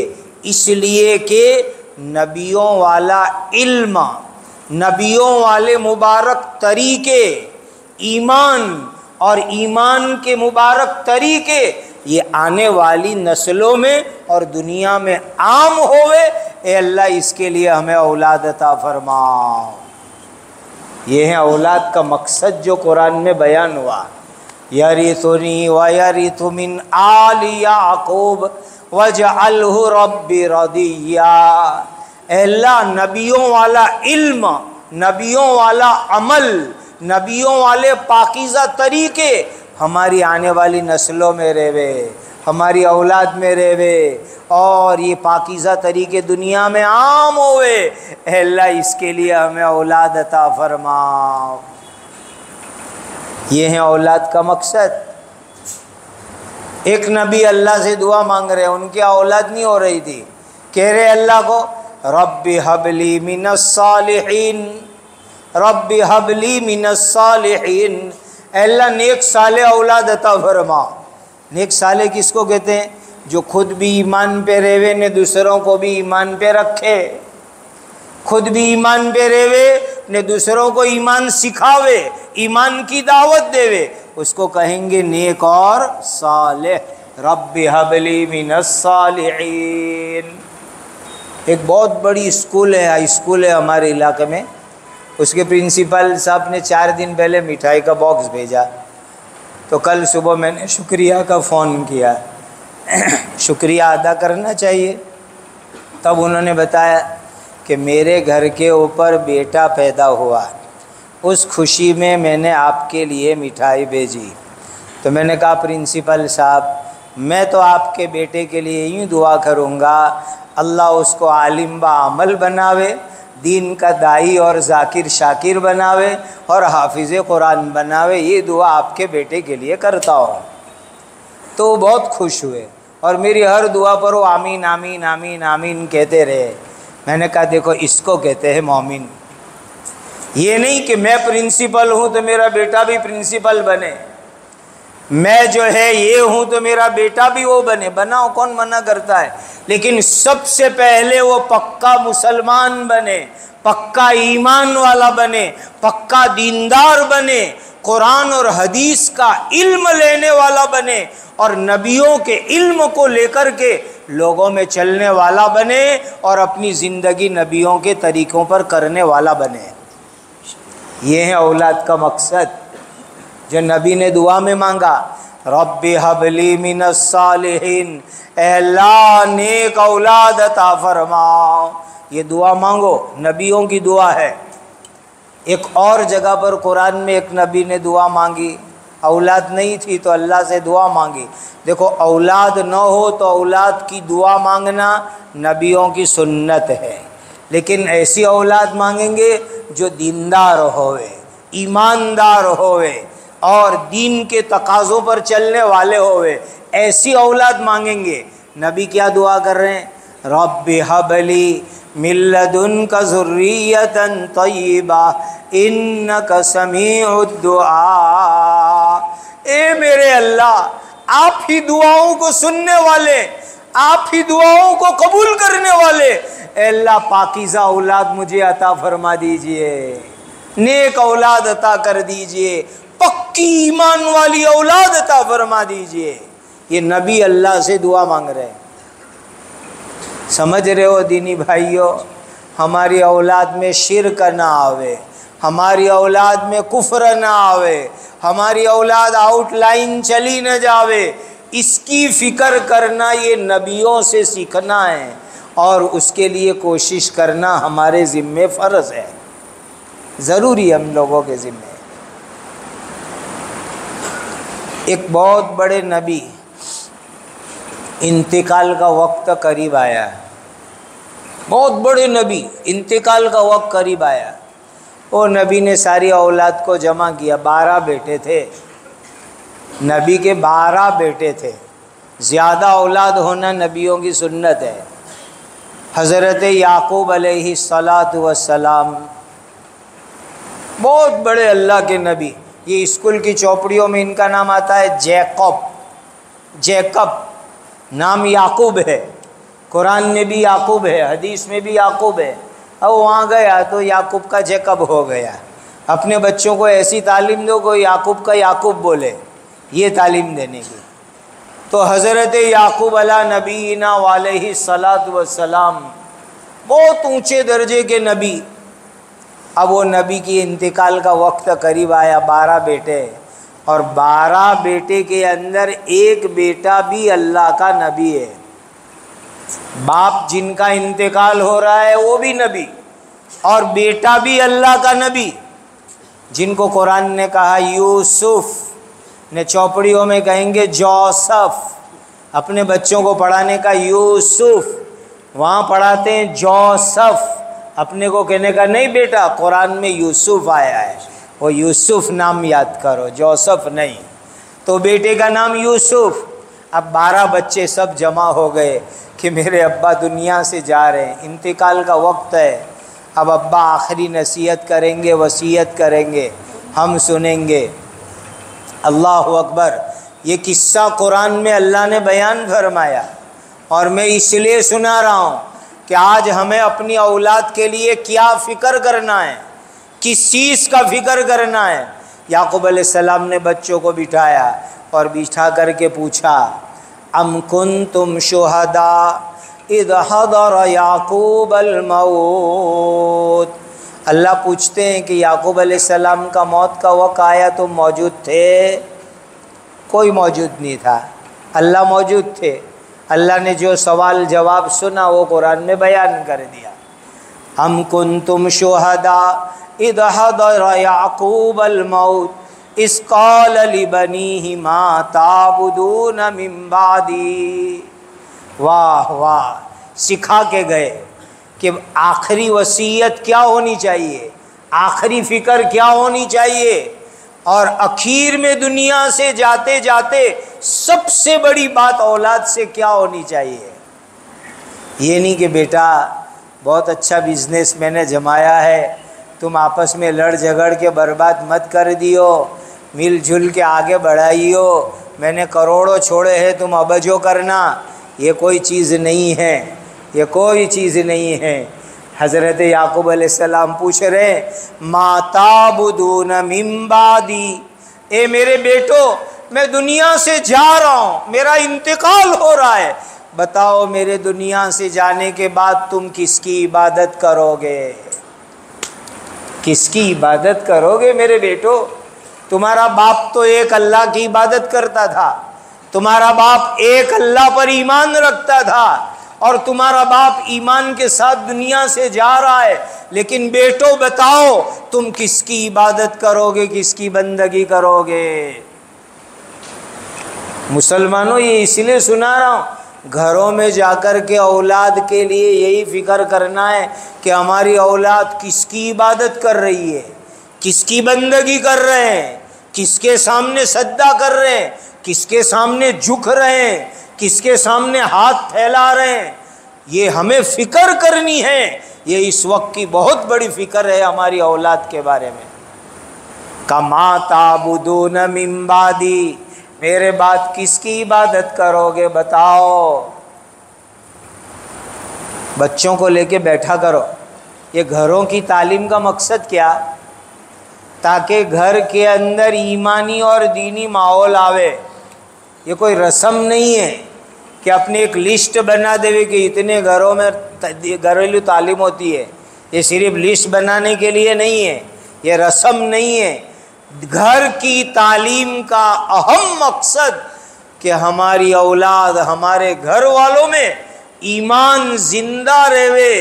اس لیے کہ نبیوں والا علم، نبیوں والے مبارک طریقے، ایمان اور ایمان کے مبارک طریقے یہ آنے والی نسلوں میں اور دنیا میں عام ہوئے۔ اے اللہ اس کے لیے ہمیں اولاد عطا فرما۔ یہ ہے اولاد کا مقصد جو قرآن میں بیان ہوا۔ یرثنی ویرث من آل یعقوب واجعلہ رب رضیا۔ اے اللہ نبیوں والا علم، نبیوں والا عمل، نبیوں والے پاکیزہ طریقے ہماری آنے والی نسلوں میں رہے، ہماری اولاد میں رہے اور یہ پاکیزہ طریقے دنیا میں عام ہوئے۔ اے اللہ اس کے لیے ہمیں اولاد عطا فرما۔ یہ ہے اولاد کا مقصد۔ ایک نبی اللہ سے دعا مانگ رہے، ان کی اولاد نہیں ہو رہی تھی، کہہ رہے اللہ کو رب حب لی من الصالحین، رب حب لی من الصالحین، اے اللہ نیک صالح اولاد عطا فرما۔ نیک صالح کس کو کہتے ہیں؟ جو خود بھی ایمان پہ رہے نے دوسروں کو بھی ایمان پہ رکھے، خود بھی ایمان پہ رہے نے دوسروں کو ایمان سکھاوے، ایمان کی دعوت دے، اس کو کہیں گے نیک اور صالح۔ رب حب لی من الصالحین۔ ایک بہت بڑی اسکول ہے، ہائی اسکول ہے ہمارے علاقے میں، اس کے پرنسپل صاحب نے 4 دن پہلے مٹھائی کا باکس بھیجا، تو کل صبح میں نے شکریہ کا فون کیا، شکریہ ادا کرنا چاہیے۔ تب انہوں نے بتایا کہ میرے گھر کے اوپر بیٹا پیدا ہوا، اس خوشی میں میں نے آپ کے لیے مٹھائی بھیجی۔ تو میں نے کہا پرنسپل صاحب میں تو آپ کے بیٹے کے لیے یوں دعا کروں گا اللہ اس کو عالم با عمل بناوے، دین کا داعی اور ذاکر شاکر بناوے اور حافظ قرآن بناوے، یہ دعا آپ کے بیٹے کے لیے کرتا ہوں۔ تو وہ بہت خوش ہوئے اور میری ہر دعا پر وہ آمین آمین آمین آمین کہتے رہے۔ میں نے کہا دیکھو اس کو کہتے ہیں مومن۔ یہ نہیں کہ میں پرنسپل ہوں تو میرا بیٹا بھی پرنسپل بنے، میں جو ہے یہ ہوں تو میرا بیٹا بھی وہ بنے، بناؤ کون منع کرتا ہے، لیکن سب سے پہلے وہ پکا مسلمان بنے، پکا ایمان والا بنے، پکا دیندار بنے، قرآن اور حدیث کا علم لینے والا بنے اور نبیوں کے علم کو لے کر کے لوگوں میں چلنے والا بنے اور اپنی زندگی نبیوں کے طریقوں پر کرنے والا بنے۔ یہ ہے اولاد کا مقصد جو نبی نے دعا میں مانگا، رب حب لی من الصالحین، اے اللہ نیک اولاد عطا فرما۔ یہ دعا مانگو، نبیوں کی دعا ہے۔ ایک اور جگہ پر قرآن میں ایک نبی نے دعا مانگی، اولاد نہیں تھی تو اللہ سے دعا مانگی۔ دیکھو اولاد نہ ہو تو اولاد کی دعا مانگنا نبیوں کی سنت ہے، لیکن ایسی اولاد مانگیں گے جو دیندار ہوئے، ایماندار ہوئے اور دین کے تقاضوں پر چلنے والے ہوئے، ایسی اولاد مانگیں گے۔ نبی کیا دعا کر رہے ہیں؟ رب حب لی من لدنک ذریۃ طیبہ انک سمیع الدعاء۔ اے میرے اللہ آپ ہی دعاؤں کو سننے والے، آپ ہی دعاؤں کو قبول کرنے والے، اے اللہ پاکیزہ اولاد مجھے عطا فرما دیجئے، نیک اولاد عطا کر دیجئے، پکی ایمان والی اولاد عطا فرما دیجئے. یہ نبی اللہ سے دعا مانگ رہے ہیں. سمجھ رہے ہو دینی بھائیوں؟ ہماری اولاد میں شرک نہ آوے، ہماری اولاد میں کفر نہ آوے، ہماری اولاد آؤٹ لائن چلی نہ جاوے، اس کی فکر کرنا یہ نبیوں سے سیکھنا ہے، اور اس کے لیے کوشش کرنا ہمارے ذمے فرض ہے، ضروری ہم لوگوں کے ذمے. ایک بہت بڑے نبی انتقال کا وقت قریب آیا، بہت بڑے نبی انتقال کا وقت قریب آیا. وہ نبی نے ساری اولاد کو جمع کیا. 12 بیٹے تھے نبی کے، 12 بیٹے تھے. زیادہ اولاد ہونا نبیوں کی سنت ہے. حضرت یعقوب علیہ الصلاۃ والسلام بہت بڑے اللہ کے نبی. یہ اسکول کی چوپڑیوں میں ان کا نام آتا ہے جیکب. نام یعقوب ہے، قرآن میں بھی یعقوب ہے، حدیث میں بھی یعقوب ہے. اب وہاں گیا تو یعقوب کا جیکب ہو گیا. اپنے بچوں کو ایسی تعلیم دو کہ یعقوب کا یعقوب بولے، یہ تعلیم دینے کی. تو حضرت یعقوب علیہ نبینا علیہ الصلاۃ والسلام بہت اونچے درجے کے نبی. اب وہ نبی کی انتقال کا وقت قریب آیا. 12 بیٹے، اور 12 بیٹے کے اندر ایک بیٹا بھی اللہ کا نبی ہے. باپ جن کا انتقال ہو رہا ہے وہ بھی نبی، اور بیٹا بھی اللہ کا نبی، جن کو قرآن نے کہا یوسف، نے چوپڑیوں میں کہیں گے جوسف. اپنے بچوں کو پڑھانے کا یوسف، وہاں پڑھاتے ہیں جوسف. اپنے کو کہنے کا نہیں بیٹا، قرآن میں یوسف آیا ہے، وہ یوسف نام یاد کرو، جوسف نہیں. تو بیٹے کا نام یوسف. اب 12 بچے سب جمع ہو گئے کہ میرے ابا دنیا سے جا رہے ہیں، انتقال کا وقت ہے. اب ابا آخری نصیحت کریں گے، وصیت کریں گے، ہم سنیں گے. اللہ اکبر. یہ قصہ قرآن میں اللہ نے بیان فرمایا، اور میں اس لیے سنا رہا ہوں کہ آج ہمیں اپنی اولاد کے لیے کیا فکر کرنا ہے، کس چیز کا فکر کرنا ہے. یعقوب علیہ السلام نے بچوں کو بٹھایا اور بٹھا کر کے پوچھا ام کنتم شہداء اذ حضر یعقوب الموت. اللہ پوچھتے ہیں کہ یعقوب علیہ السلام کا موت کا وقت آیا تم موجود تھے؟ کوئی موجود نہیں تھا، اللہ موجود تھے. اللہ نے جو سوال جواب سنا وہ قرآن میں بیان کر دیا. ام کنتم شہداء اذ حضر یعقوب الموت اذ قال لبنیہ ما تعبدون من بعدی. واہ واہ، سکھا کے گئے کہ آخری وصیت کیا ہونی چاہیے، آخری فکر کیا ہونی چاہیے، اور اخیر میں دنیا سے جاتے جاتے سب سے بڑی بات اولاد سے کیا ہونی چاہیے. یہ نہیں کہ بیٹا بہت اچھا بزنس میں نے جمایا ہے، تم آپس میں لڑ جھگڑ کے برباد مت کر دیو، مل جل کے آگے بڑھائیو، میں نے کروڑوں چھوڑے ہیں تم ابجو کرنا. یہ کوئی چیز نہیں ہے، یہ کوئی چیز نہیں ہے. حضرت یعقوب علیہ السلام پوچھ رہے ما تعبدون من بعدی، اے میرے بیٹو میں دنیا سے جا رہا ہوں، میرا انتقال ہو رہا ہے، بتاؤ میرے دنیا سے جانے کے بعد تم کس کی عبادت کرو گے؟ کس کی عبادت کرو گے میرے بیٹو؟ تمہارا باپ تو ایک اللہ کی عبادت کرتا تھا، تمہارا باپ ایک اللہ پر ایمان رکھتا تھا، اور تمہارا باپ ایمان کے ساتھ دنیا سے جا رہا ہے. لیکن بیٹو بتاؤ تم کس کی عبادت کرو گے، کس کی بندگی کرو گے؟ مسلمانوں یہ اس لیے سنا رہا ہوں، گھروں میں جا کر کے اولاد کے لیے یہی فکر کرنا ہے کہ ہماری اولاد کس کی عبادت کر رہی ہے، کس کی بندگی کر رہے ہیں، کس کے سامنے سجدہ کر رہے ہیں، کس کے سامنے جھک رہے ہیں، کس کے سامنے ہاتھ پھیلا رہے ہیں. یہ ہمیں فکر کرنی ہے. یہ اس وقت کی بہت بڑی فکر ہے ہماری اولاد کے بارے میں. کما تعبدون من بعدی، میرے بعد کس کی عبادت کرو گے بتاؤ؟ بچوں کو لے کے بیٹھا کرو. یہ گھروں کی تعلیم کا مقصد کیا؟ تاکہ گھر کے اندر ایمانی اور دینی ماحول آوے۔ یہ کوئی رسم نہیں ہے کہ اپنی ایک لسٹ بنا دے کہ اتنے گھروں میں گھریلو تعلیم ہوتی ہے۔ یہ صرف لسٹ بنانے کے لیے نہیں ہے، یہ رسم نہیں ہے۔ گھر کی تعلیم کا اہم مقصد کہ ہماری اولاد، ہمارے گھر والوں میں ایمان زندہ رہے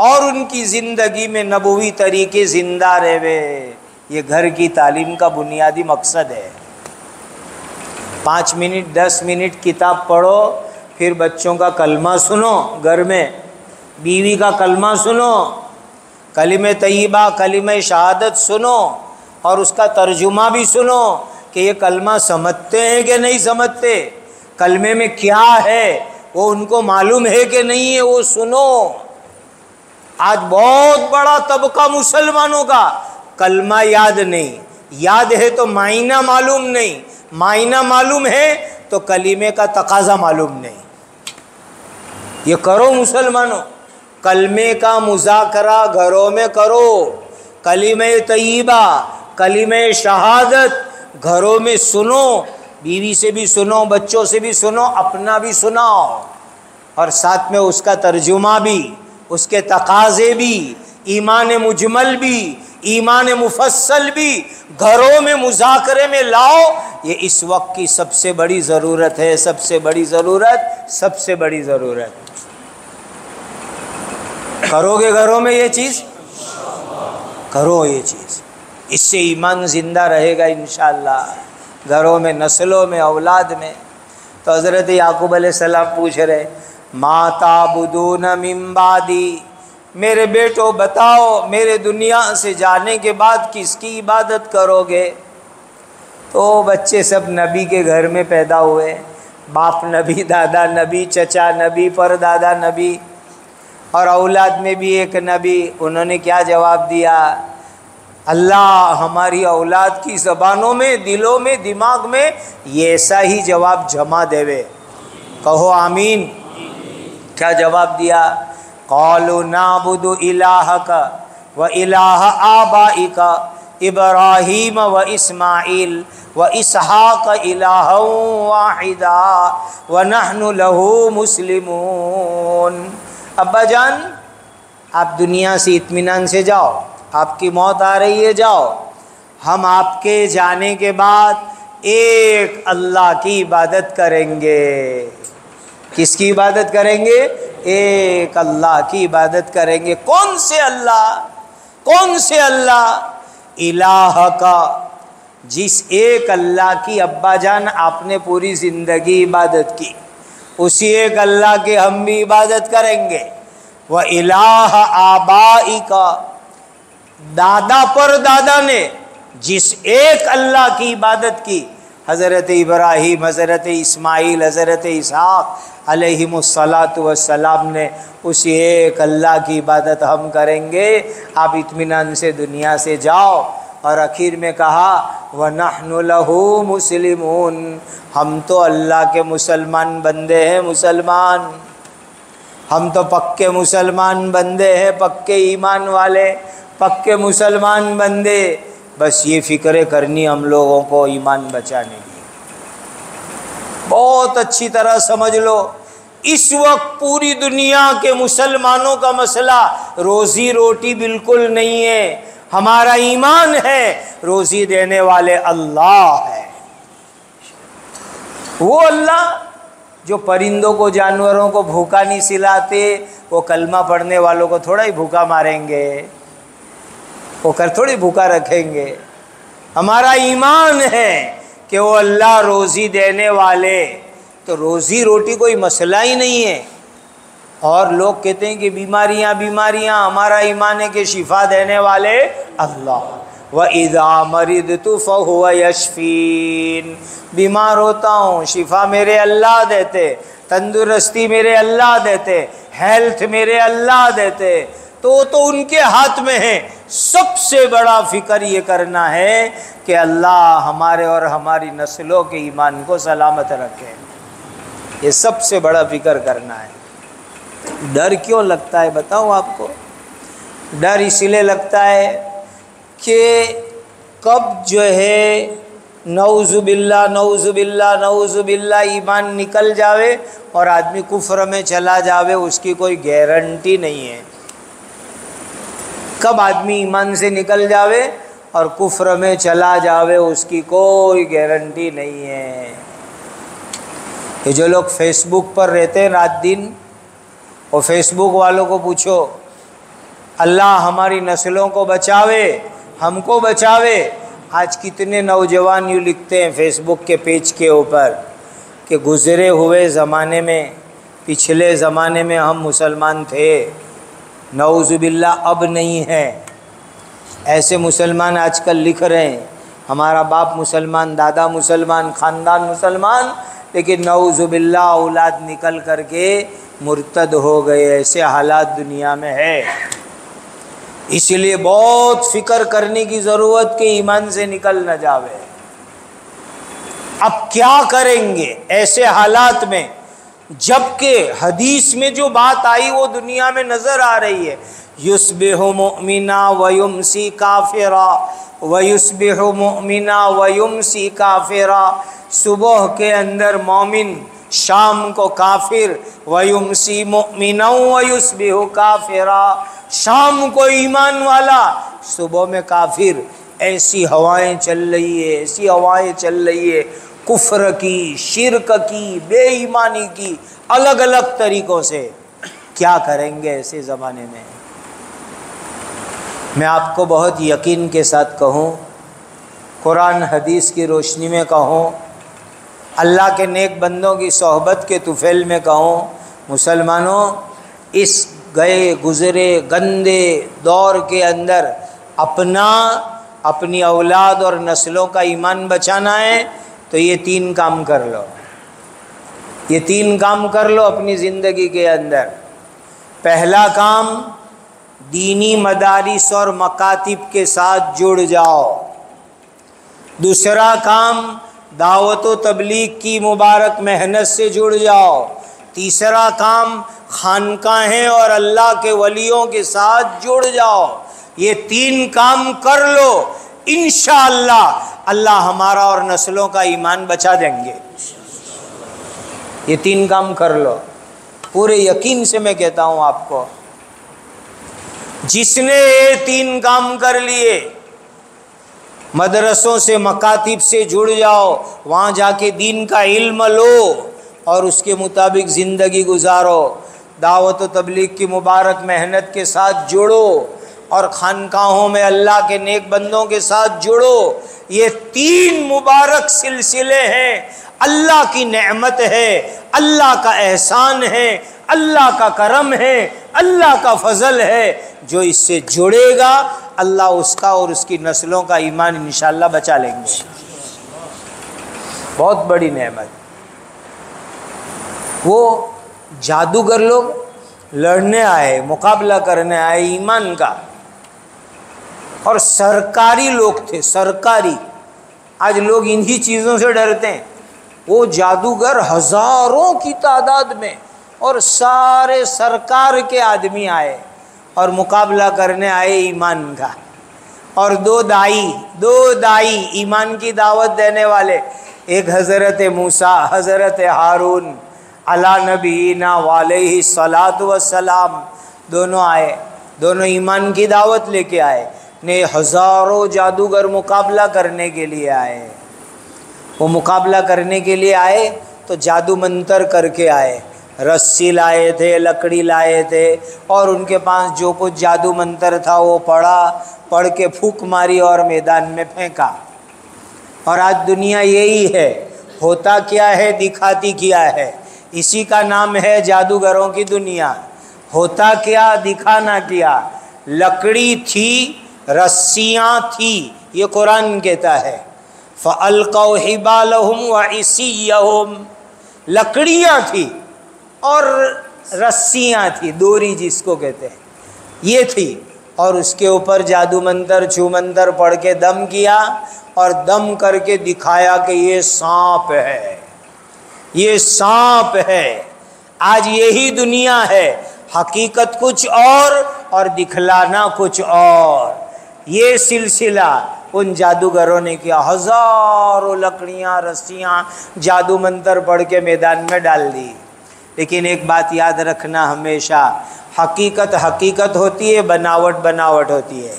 اور ان کی زندگی میں نبوی طریقے زندہ رہے۔ یہ گھر کی تعلیم کا بنیادی مقصد ہے۔ 5 منٹ 10 منٹ کتاب پڑھو، پھر بچوں کا کلمہ سنو، گھر میں بیوی کا کلمہ سنو، کلمہ طیبہ کلمہ شہادت سنو، اور اس کا ترجمہ بھی سنو کہ یہ کلمہ سمجھتے ہیں کہ نہیں سمجھتے، کلمے میں کیا ہے وہ ان کو معلوم ہے کہ نہیں ہے، وہ سنو۔ آج بہت بڑا طبقہ مسلمانوں کا کلمہ یاد نہیں، یاد ہے تو معنی معلوم نہیں، معنی معلوم ہے تو کلمے کا تقاضا معلوم نہیں۔ یہ کرو مسلمانوں، کلمے کا مذاکرہ گھروں میں کرو، کلمہ طیبہ کلمہ شہادت گھروں میں سنو، بیوی سے بھی سنو، بچوں سے بھی سنو، اپنا بھی سناؤ، اور ساتھ میں اس کا ترجمہ بھی، اس کے تقاضے بھی، ایمان مجمل بھی، ایمان مفصل بھی گھروں میں مذاکرے میں لاؤ۔ یہ اس وقت کی سب سے بڑی ضرورت ہے، سب سے بڑی ضرورت، سب سے بڑی ضرورت۔ کرو گے گھروں میں یہ چیز؟ کرو یہ چیز، اس سے ایمان زندہ رہے گا انشاءاللہ گھروں میں، نسلوں میں، اولاد میں۔ تو حضرت یعقوب علیہ السلام پوچھ رہے ما تعبدون من بعدی، میرے بیٹو بتاؤ میرے دنیا سے جانے کے بعد کس کی عبادت کرو گے؟ تو بچے سب نبی کے گھر میں پیدا ہوئے، باپ نبی، دادا نبی، چچا نبی، پر دادا نبی، اور اولاد میں بھی ایک نبی۔ انہوں نے کیا جواب دیا؟ اللہ ہماری اولاد کی زبانوں میں، دلوں میں، دماغ میں یہ ایسا ہی جواب جمع دے۔ کہو آمین۔ کیا جواب دیا؟ قالوا نعبد الہک و الہ آبائک ابراہیم و اسماعیل و اسحاق الہا واحدا ونحن لہ مسلمون۔ ابا جان آپ دنیا سے اطمینان سے جاؤ، آپ کی موت آ رہی ہے، جاؤ، ہم آپ کے جانے کے بعد ایک اللہ کی عبادت کریں گے۔ کس کی عبادت کریں گے؟ ایک اللہ کی عبادت کریں گے۔ کون سے اللہ؟ کون سے اللہ؟ الہ کا، جس ایک اللہ کی ابا جان آپ نے پوری زندگی عبادت کی، اسی ایک اللہ کی ہم بھی عبادت کریں گے۔ وہ الہ آبائی کا، دادا پر دادا نے جس ایک اللہ کی عبادت کی، حضرت ابراہیم، حضرت اسماعیل، حضرت اسحاق علیہم الصلاۃ والسلام نے، اسی ایک اللہ کی عبادت ہم کریں گے۔ آپ اطمینان سے دنیا سے جاؤ۔ اور آخر میں کہا وَنَحْنُ لَهُ مُسْلِمُونَ، ہم تو اللہ کے مسلمان بندے ہیں، مسلمان، ہم تو پکے مسلمان بندے ہیں، پکے ایمان والے، پکے مسلمان بندے۔ بس یہ فکر کرنی ہم لوگوں کو ایمان بچانے کی۔ بہت اچھی طرح سمجھ لو، اس وقت پوری دنیا کے مسلمانوں کا مسئلہ روزی روٹی بالکل نہیں ہے، ہمارا ایمان ہے روزی دینے والے اللہ ہے۔ وہ اللہ جو پرندوں کو، جانوروں کو بھوکا نہیں سلاتے، وہ کلمہ پڑھنے والوں کو تھوڑا ہی بھوکا ماریں گے، وہ تھوڑی بھوکا رکھیں گے۔ ہمارا ایمان ہے کہ وہ اللہ روزی دینے والے، تو روزی روٹی کوئی مسئلہ ہی نہیں ہے۔ اور لوگ کہتے ہیں کہ بیماریاں، ہمارا ایمان ہے کہ شفا دینے والے اللہ۔ وَإِذَا مَرِضْتُ فَهُوَ يَشْفِينِ، بیمار ہوتا ہوں شفا میرے اللہ دیتے، تندرستی میرے اللہ دیتے، ہیلتھ میرے اللہ دیتے، تو ان کے ہاتھ میں ہے۔ سب سے بڑا فکر یہ کرنا ہے کہ اللہ ہمارے اور ہماری نسلوں کے ایمان کو سلامت رکھے، یہ سب سے بڑا فکر کرنا ہے۔ ڈر کیوں لگتا ہے بتاؤں آپ کو؟ ڈر اس لیے لگتا ہے کہ کب جو ہے نعوذ باللہ ایمان نکل جاوے اور آدمی کفر میں چلا جاوے اس کی کوئی گارنٹی نہیں ہے. کب آدمی ایمان سے نکل جاوے اور کفر میں چلا جاوے اس کی کوئی گارنٹی نہیں ہے. یہ جو لوگ فیس بک پر رہتے ہیں رات دن، وہ فیس بک والوں کو پوچھو، اللہ ہماری نسلوں کو بچاوے، ہم کو بچاوے. آج کتنے نوجوان یوں لکھتے ہیں فیس بک کے پیج کے اوپر کہ گزرے ہوئے زمانے میں، پچھلے زمانے میں ہم مسلمان تھے، نعوذ باللہ اب نہیں ہے. ایسے مسلمان آج کل لکھ رہے ہیں، ہمارا باپ مسلمان، دادا مسلمان، خاندان مسلمان، لیکن نعوذ باللہ اولاد نکل کر کے مرتد ہو گئے. ایسے حالات دنیا میں ہے. اس لیے بہت فکر کرنے کی ضرورت کہ ایمان سے نکل نہ جاوے. اب کیا کریں گے ایسے حالات میں جبکہ حدیث میں جو بات آئی وہ دنیا میں نظر آ رہی ہے. یصبح مؤمنا ویمسی کافرا ویصبح مؤمنا ویمسی کافرا. صبح کے اندر مومن، شام کو کافر. ویمسی مؤمنا ویصبح کافرا. شام کو ایمان والا، صبح میں کافر. ایسی ہوائیں چل رہی ہے، ایسی ہوائیں چل رہی ہے کفر کی، شرک کی، بے ایمانی کی، الگ الگ طریقوں سے. کیا کریں گے ایسے زمانے میں؟ میں آپ کو بہت یقین کے ساتھ کہوں، قرآن حدیث کی روشنی میں کہوں، اللہ کے نیک بندوں کی صحبت کے طفیل میں کہوں، مسلمانوں اس گئے گزرے گندے دور کے اندر اپنی اولاد اور نسلوں کا ایمان بچانا ہے تو یہ 3 کام کر لو. یہ 3 کام کر لو اپنی زندگی کے اندر. پہلا کام، دینی مدارس اور مکاتب کے ساتھ جڑ جاؤ. دوسرا کام، دعوت و تبلیغ کی مبارک محنت سے جڑ جاؤ. تیسرا کام، خانقاہیں اور اللہ کے ولیوں کے ساتھ جڑ جاؤ. یہ 3 کام کر لو، انشاءاللہ اللہ ہمارا اور نسلوں کا ایمان بچا دیں گے. یہ 3 کام کر لو، پورے یقین سے میں کہتا ہوں آپ کو. جس نے یہ 3 کام کر لیے، مدرسوں سے مکاتب سے جڑ جاؤ، وہاں جا کے دین کا علم لو اور اس کے مطابق زندگی گزارو. دعوت و تبلیغ کی مبارک محنت کے ساتھ جڑو اور خانقاہوں میں اللہ کے نیک بندوں کے ساتھ جڑو. یہ 3 مبارک سلسلے ہیں. اللہ کی نعمت ہے، اللہ کا احسان ہے، اللہ کا کرم ہے، اللہ کا فضل ہے. جو اس سے جڑے گا اللہ اس کا اور اس کی نسلوں کا ایمان انشاءاللہ بچا لیں گے. بہت بڑی نعمت. وہ جادوگر لوگ لڑنے آئے، مقابلہ کرنے آئے ایمان کا، اور سرکاری لوگ تھے، سرکاری. آج لوگ انہی چیزوں سے ڈرتے ہیں. وہ جادوگر ہزاروں کی تعداد میں اور سارے سرکار کے آدمی آئے اور مقابلہ کرنے آئے ایمان کا. اور 2 دائی ایمان کی دعوت دینے والے، ایک حضرت موسیٰ، حضرت ہارون علی نبینا وعلیہ الصلاۃ والسلام، دونوں آئے، دونوں ایمان کی دعوت لے کے آئے. نے ہزاروں جادوگر مقابلہ کرنے کے لیے آئے. وہ مقابلہ کرنے کے لیے آئے تو جادو منتر کر کے آئے. رسی لائے تھے، لکڑی لائے تھے، اور ان کے پاس جو کچھ جادو منتر تھا وہ پڑھ کے پھونک ماری اور میدان میں پھینکا. اور آج دنیا یہی ہے، ہوتا کیا ہے دکھاتی کیا ہے. اسی کا نام ہے جادوگروں کی دنیا. ہوتا کیا دکھانا کیا. لکڑی تھی، رسیاں تھی، یہ قرآن کہتا ہے. فَأَلْقَوْا حِبَالَهُمْ وَعِصِيَّهُمْ. لکڑیاں تھی اور رسیاں تھی، دوری جس کو کہتے ہیں، یہ تھی. اور اس کے اوپر جادو منتر چھو منتر پڑھ کے دم کیا اور دم کر کے دکھایا کہ یہ سانپ ہے، یہ سانپ ہے. آج یہی دنیا ہے، حقیقت کچھ اور دکھلانا کچھ اور. یہ سلسلہ ان جادوگروں نے کیا، ہزاروں لکڑیاں رسیاں جادو منتر پڑھ کے میدان میں ڈال دی۔ لیکن ایک بات یاد رکھنا ہمیشہ، حقیقت حقیقت ہوتی ہے، بناوٹ بناوٹ ہوتی ہے،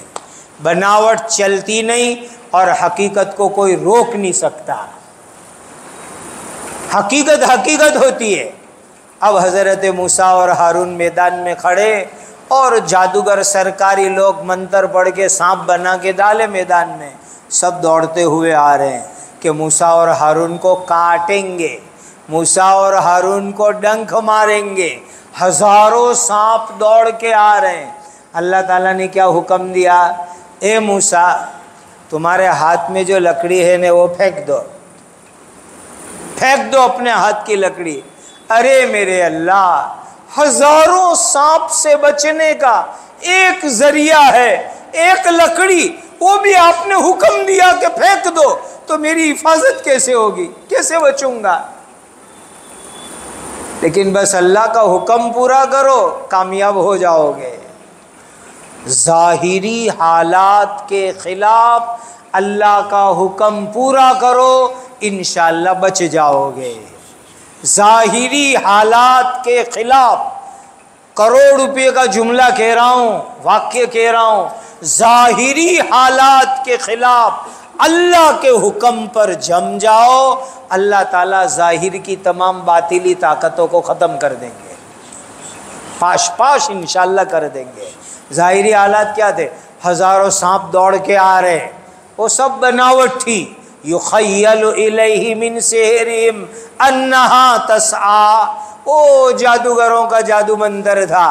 بناوٹ چلتی نہیں اور حقیقت کو کوئی روک نہیں سکتا، حقیقت حقیقت ہوتی ہے۔ اب حضرت موسیٰ اور ہارون میدان میں کھڑے اور جادوگر سرکاری لوگ منتر پڑھ کے سانپ بنا کے ڈالے میدان میں، سب دوڑتے ہوئے آ رہے ہیں کہ موسیٰ اور ہارون کو کاٹیں گے، موسیٰ اور ہارون کو ڈنک ماریں گے، ہزاروں سانپ دوڑ کے آ رہے ہیں۔ اللہ تعالیٰ نے کیا حکم دیا، اے موسیٰ تمہارے ہاتھ میں جو لکڑی ہے نا وہ پھینک دو، پھینک دو اپنے ہاتھ کی لکڑی۔ ارے میرے اللہ، ہزاروں سانپ سے بچنے کا ایک ذریعہ ہے، ایک لکڑی، وہ بھی آپ نے حکم دیا کہ پھینک دو، تو میری حفاظت کیسے ہوگی، کیسے بچوں گا؟ لیکن بس اللہ کا حکم پورا کرو، کامیاب ہو جاؤ گے۔ ظاہری حالات کے خلاف اللہ کا حکم پورا کرو، انشاءاللہ بچ جاؤ گے۔ ظاہری حالات کے خلاف، کروڑ روپے کا جملہ کہہ رہا ہوں، واقعہ کہہ رہا ہوں، ظاہری حالات کے خلاف اللہ کے حکم پر جم جاؤ، اللہ تعالیٰ ظاہر کی تمام باطلی طاقتوں کو ختم کر دیں گے، پاش پاش انشاءاللہ کر دیں گے۔ ظاہری حالات کیا تھے؟ ہزاروں سانپ دوڑ کے آ رہے، وہ سب بناوٹ تھی۔ یخیل الیہ من سحرہم انہا تسعی، وہ جادوگروں کا جادو منتر تھا،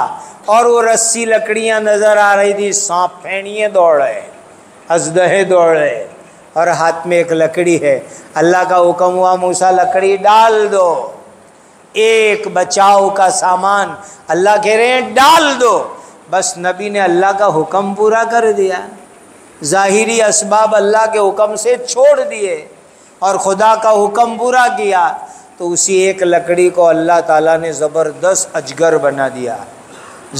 اور وہ رسی لکڑیاں نظر آ رہی تھی، سانپ پھینیے دوڑ رہے، اژدہے دوڑ رہے، اور ہاتھ میں ایک لکڑی ہے۔ اللہ کا حکم ہوا موسیٰ لکڑی ڈال دو، ایک بچاؤ کا سامان اللہ کہہ رہے ہیں ڈال دو۔ بس نبی نے اللہ کا حکم پورا کر دیا، ظاہری اسباب اللہ کے حکم سے چھوڑ دیے اور خدا کا حکم پورا کیا، تو اسی ایک لکڑی کو اللہ تعالیٰ نے زبردست اجگر بنا دیا،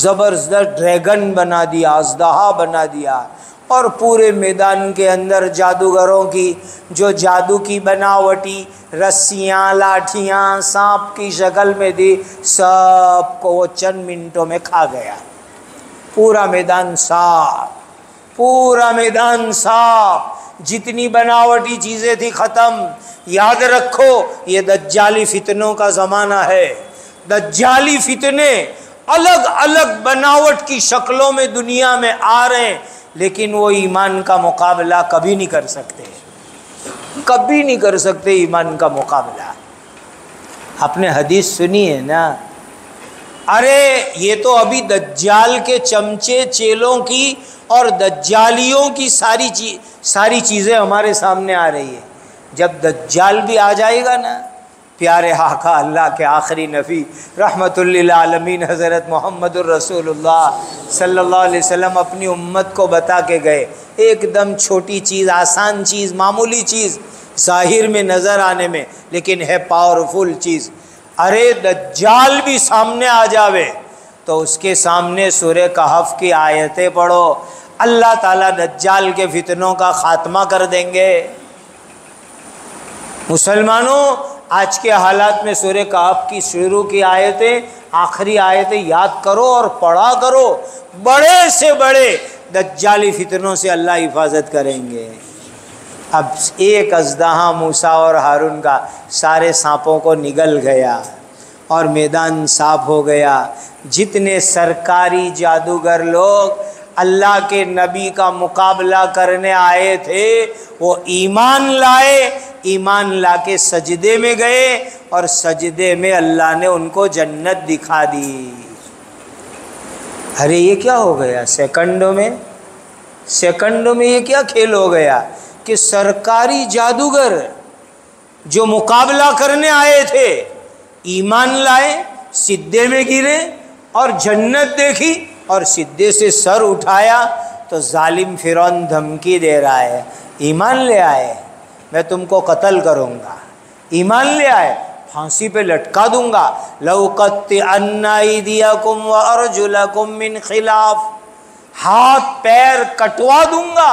زبردست ڈریگن بنا دیا، اژدہا بنا دیا، اور پورے میدان کے اندر جادوگروں کی جو جادو کی بناوٹی رسیاں لاٹھیاں سانپ کی شکل میں تھی، سب کو وہ چند منٹوں میں کھا گیا۔ پورا میدان صاف، پورا میدان صاف، جتنی بناوٹی چیزیں تھی ختم۔ یاد رکھو یہ دجالی فتنوں کا زمانہ ہے، دجالی فتنے الگ الگ بناوٹ کی شکلوں میں دنیا میں آ رہے ہیں، لیکن وہ ایمان کا مقابلہ کبھی نہیں کر سکتے، کبھی نہیں کر سکتے ایمان کا مقابلہ۔ آپ نے حدیث سنی ہے نا، ارے یہ تو ابھی دجال کے چمچے چیلوں کی اور دجالیوں کی ساری چیزیں ہمارے سامنے آ رہی ہے۔ جب دجال بھی آ جائے گا نا، پیارے آقا اللہ کے آخری نبی رحمت للعالمین حضرت محمد الرسول اللہ صلی اللہ علیہ وسلم اپنی امت کو بتا کے گئے، ایک دم چھوٹی چیز، آسان چیز، معمولی چیز ظاہر میں نظر آنے میں، لیکن ہے پاورفل چیز۔ ارے دجال بھی سامنے آ جاوے تو اس کے سامنے سورہ کہف کی آیتیں پڑھو، اللہ تعالیٰ دجال کے فتنوں کا خاتمہ کر دیں گے۔ مسلمانوں آج کے حالات میں سورہ کہف کی شروع کی آیتیں، آخری آیتیں یاد کرو اور پڑھا کرو، بڑے سے بڑے دجالی فتنوں سے اللہ حفاظت کریں گے۔ اب ایک اژدہا موسیٰ اور ہارون کا سارے سانپوں کو نگل گیا اور میدان صاف ہو گیا۔ جتنے سرکاری جادوگر لوگ اللہ کے نبی کا مقابلہ کرنے آئے تھے وہ ایمان لائے، ایمان لا کے سجدے میں گئے اور سجدے میں اللہ نے ان کو جنت دکھا دی۔ ارے یہ کیا ہو گیا؟ سیکنڈوں میں یہ کیا کھیل ہو گیا کہ سرکاری جادوگر جو مقابلہ کرنے آئے تھے ایمان لائے، سجدے میں گرے اور جنت دیکھی، اور سجدے سے سر اٹھایا تو ظالم فرعون دھمکی دے رہا ہے، ایمان لے آئے میں تم کو قتل کروں گا، ایمان لے آئے پھانسی پہ لٹکا دوں گا، لَأُقَطِّعَنَّ أَيْدِيَكُمْ وَأَرْجُلَكُمْ مِنْ خِلَافٍ، ہاتھ پیر کٹوا دوں گا،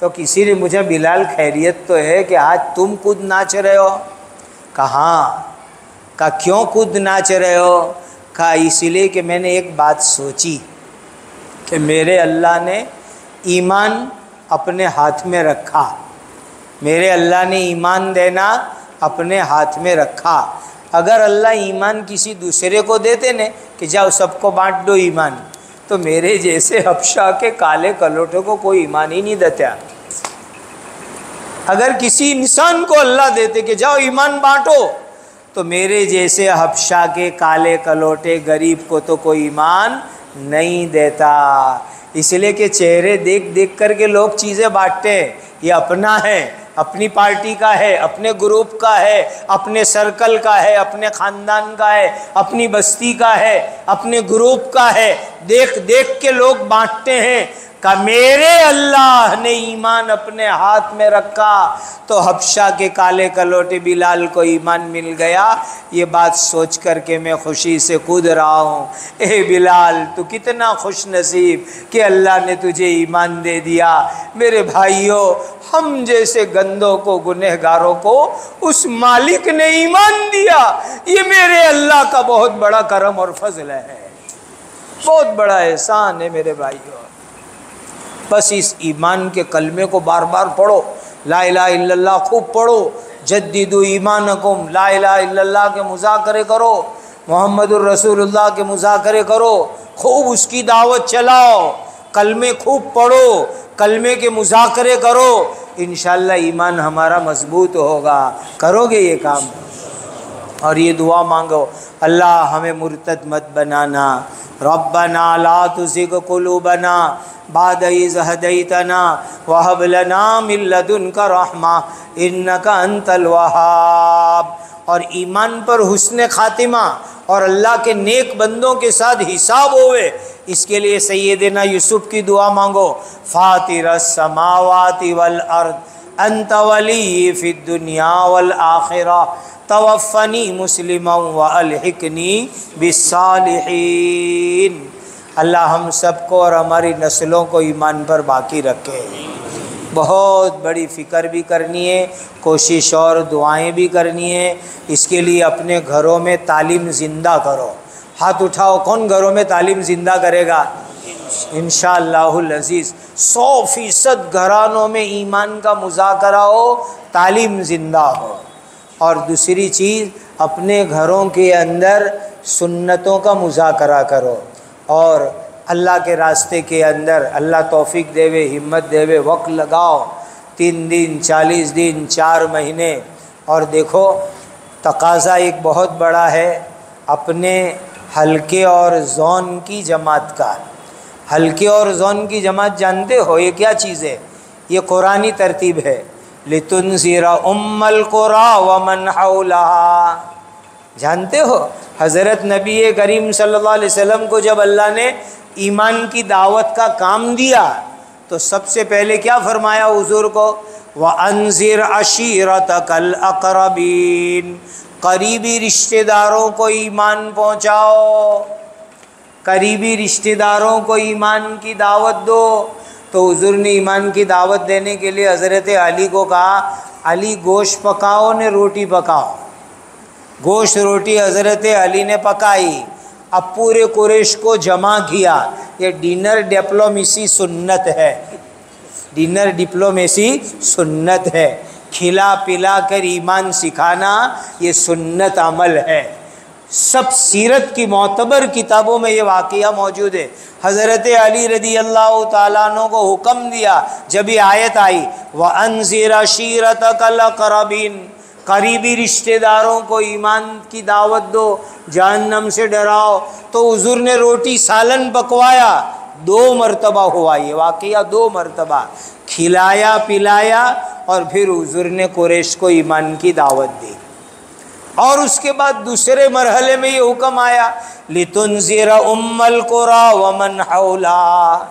تو کسی نے مجھے بلال خیریت تو ہے کہ آج تم خود ناچ رہے ہو؟ کہاں؟ کہا کیوں خود ناچ رہے ہو؟ کہا اس لیے کہ میں نے ایک بات سوچی کہ میرے اللہ نے ایمان اپنے ہاتھ میں رکھا، میرے اللہ نے ایمان دینا اپنے ہاتھ میں رکھا۔ اگر اللہ ایمان کسی دوسرے کو دیتے نا کہ جاؤ سب کو بانٹ دو ایمان، تو میرے جیسے حبشہ کے کالے کلوٹے کو کوئی ایمان ہی نہیں دیتا۔ اگر کسی انسان کو اللہ دیتے کہ جاؤ ایمان بانٹو، تو میرے جیسے حبشہ کے کالے کلوٹے غریب کو تو کوئی ایمان نہیں دیتا۔ اس لیے کہ چہرے دیکھ دیکھ کر کے لوگ چیزیں بانٹتے ہیں، یہ اپنا ہے، اپنی پارٹی کا ہے، اپنے گروپ کا ہے، اپنے سرکل کا ہے، اپنے خاندان کا ہے، اپنی بستی کا ہے، اپنے گروپ کا ہے، دیکھ دیکھ کے لوگ بانٹتے ہیں۔ کہ میرے اللہ نے ایمان اپنے ہاتھ میں رکھا تو حبشہ کے کالے کلوٹے بلال کو ایمان مل گیا۔ یہ بات سوچ کر کے میں خوشی سے کود رہا ہوں، اے بلال تو کتنا خوش نصیب کہ اللہ نے تجھے ایمان دے دیا۔ میرے بھائیوں، ہم جیسے گندوں کو، گنہگاروں کو اس مالک نے ایمان دیا، یہ میرے اللہ کا بہت بڑا کرم اور فضل ہے، بہت بڑا احسان ہے میرے بھائیوں۔ بس اس ایمان کے کلمے کو بار بار پڑھو، لا الہ الا اللہ خوب پڑھو، جددوا ایمانکم، لا الہ الا اللہ کے مذاکرے کرو، محمد الرسول اللہ کے مذاکرے کرو، خوب اس کی دعوت چلاؤ، کلمے خوب پڑھو، کلمے کے مذاکرے کرو، انشاءاللہ ایمان ہمارا مضبوط ہوگا۔ کرو گے یہ کام؟ اور یہ دعا مانگو، اللہ ہمیں مرتد مت بنانا، ربنا لا تزغ قلوبنا بعد اذ ہدیتنا وہب لنا من لدنک رحمہ انک انت الوہاب۔ اور ایمان پر حسن خاتمہ اور اللہ کے نیک بندوں کے ساتھ حساب ہوئے، اس کے لیے سیدنا یوسف کی دعا مانگو، فاطر السماوات والارض انت ولی فی الدنیا والآخرہ توفنی مسلما والحقنی بالصالحین۔ اللہ ہم سب کو اور ہماری نسلوں کو ایمان پر باقی رکھے۔ بہت بڑی فکر بھی کرنی ہے، کوشش اور دعائیں بھی کرنی ہے۔ اس کے لیے اپنے گھروں میں تعلیم زندہ کرو۔ ہاتھ اٹھاؤ، کون گھروں میں تعلیم زندہ کرے گا؟ انشاءاللہ العزیز 100% گھرانوں میں ایمان کا مذاکرہ ہو، تعلیم زندہ ہو۔ اور دوسری چیز، اپنے گھروں کے اندر سنتوں کا مذاکرہ کرو، اور اللہ کے راستے کے اندر اللہ توفیق دے وے، ہمت دے وے، وقت لگاؤ، 3 دن 40 دن 4 مہینے۔ اور دیکھو تقاضا ایک بہت بڑا ہے اپنے حلقے اور زون کی جماعت کا۔ حلقے اور زون کی جماعت جانتے ہو یہ کیا چیز ہے؟ یہ قرآنی ترتیب ہے، لِتُنذِرَ أُمَّ الْقُرَىٰ وَمَنْ حَوْلَهَا۔ جانتے ہو حضرت نبی کریم صلی اللہ علیہ وسلم کو جب اللہ نے ایمان کی دعوت کا کام دیا تو سب سے پہلے کیا فرمایا حضور کو؟ وَأَنذِرْ عَشِيرَتَكَ الْأَقْرَبِينَ، قریبی رشتہ داروں کو ایمان پہنچاؤ، قریبی رشتہ داروں کو ایمان کی دعوت دو۔ تو حضور نے ایمان کی دعوت دینے کے لیے حضرت علی کو کہا، علی گوشت پکاؤ نے روٹی پکاؤ۔ گوشت روٹی حضرت علی نے پکائی، اب پورے قریش کو جمع کیا۔ یہ ڈنر ڈپلومیسی سنت ہے، ڈنر ڈپلومیسی سنت ہے، کھلا پلا کر ایمان سکھانا یہ سنت عمل ہے۔ سب سیرت کی معتبر کتابوں میں یہ واقعہ موجود ہے۔ حضرت علی رضی اللہ تعالیٰ عنہ کو حکم دیا جب یہ آیت آئی، وَأَنذِرْ عَشِيرَتَكَ الْأَقْرَبِينَ، قریبی رشتہ داروں کو ایمان کی دعوت دو، جہنم سے ڈراؤ۔ تو حضور نے روٹی سالن پکوایا، 2 مرتبہ ہوا یہ واقعہ، 2 مرتبہ کھلایا پلایا، اور پھر حضور نے قریش کو ایمان کی دعوت دی۔ اور اس کے بعد دوسرے مرحلے میں یہ حکم آیا، لِتُنذِرَ أُمَّ الْقُرَىٰ وَمَنْ حَوْلَهَا،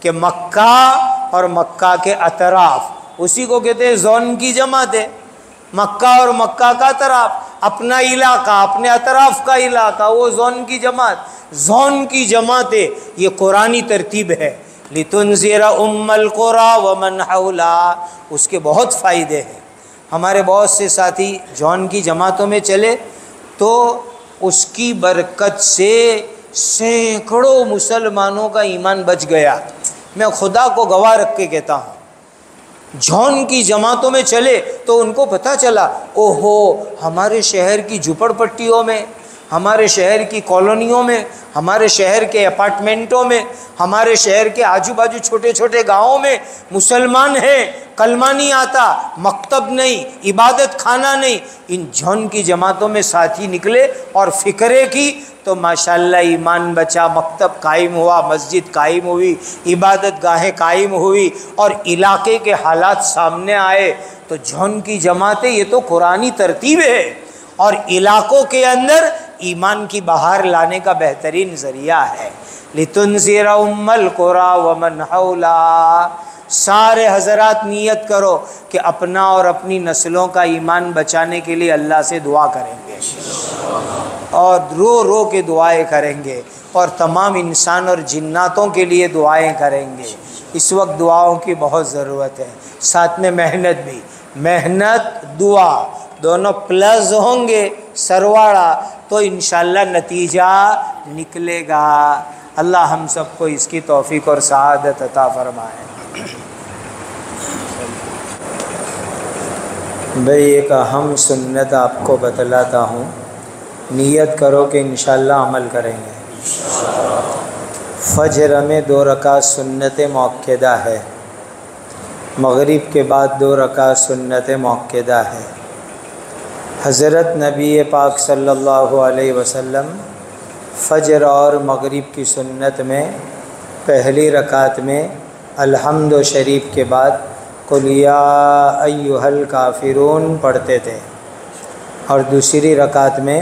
کہ مکہ اور مکہ کے اطراف، اسی کو کہتے ہیں زون کی جماعت ہے، مکہ اور مکہ کا اطراف، اپنا علاقہ، اپنے اطراف کا علاقہ، وہ زون کی جماعت۔ زون کی جماعت ہے، یہ قرآنی ترتیب ہے، لتنذر ام القری ومن حولہا، اس کے بہت فائدے ہیں۔ ہمارے بہت سے ساتھی جون کی جماعتوں میں چلے تو اس کی برکت سے سینکڑوں مسلمانوں کا ایمان بچ گیا۔ میں خدا کو گواہ رکھ کے کہتا ہوں، جون کی جماعتوں میں چلے تو ان کو پتہ چلا، اوہو ہمارے شہر کی جھپڑ پٹیوں میں، ہمارے شہر کی کالونیوں میں، ہمارے شہر کے اپارٹمنٹوں میں، ہمارے شہر کے آجو باجو چھوٹے چھوٹے گاؤں میں مسلمان ہیں، کلمہ نہیں آتا، مکتب نہیں، عبادت خانہ نہیں۔ ان جون کی جماعتوں میں ساتھی نکلے اور فکرے کی تو ماشاءاللہ ایمان بچا، مکتب قائم ہوا، مسجد قائم ہوئی، عبادت گاہیں قائم ہوئی، اور علاقے کے حالات سامنے آئے۔ تو جون کی جماعتیں یہ تو قرآنی ترتیب ہے، اور علاقوں کے اندر ایمان کی بہار لانے کا بہترین ذریعہ ہے۔ لتنذر ام القری ومن حولہا۔ سارے حضرات نیت کرو کہ اپنا اور اپنی نسلوں کا ایمان بچانے کے لیے اللہ سے دعا کریں گے، اور رو رو کے دعائیں کریں گے، اور تمام انسان اور جناتوں کے لیے دعائیں کریں گے۔ اس وقت دعاؤں کی بہت ضرورت ہے، ساتھ میں محنت بھی، محنت دعا دونوں پلس ہوں گے سرواڑا تو انشاءاللہ نتیجہ نکلے گا۔ اللہ ہم سب کو اس کی توفیق اور سعادت عطا فرمائے۔ بھئی ایک اہم سنت آپ کو بتلاتا ہوں، نیت کرو کہ انشاءاللہ عمل کریں گے۔ فجر میں 2 رکعت سنت مؤکدہ ہے، مغرب کے بعد 2 رکعت سنت مؤکدہ ہے۔ حضرت نبی پاک صلی اللہ علیہ وسلم فجر اور مغرب کی سنت میں پہلی رکعت میں الحمد شریف کے بعد قل یا ایھا الکافرون پڑھتے تھے، اور دوسری رکعت میں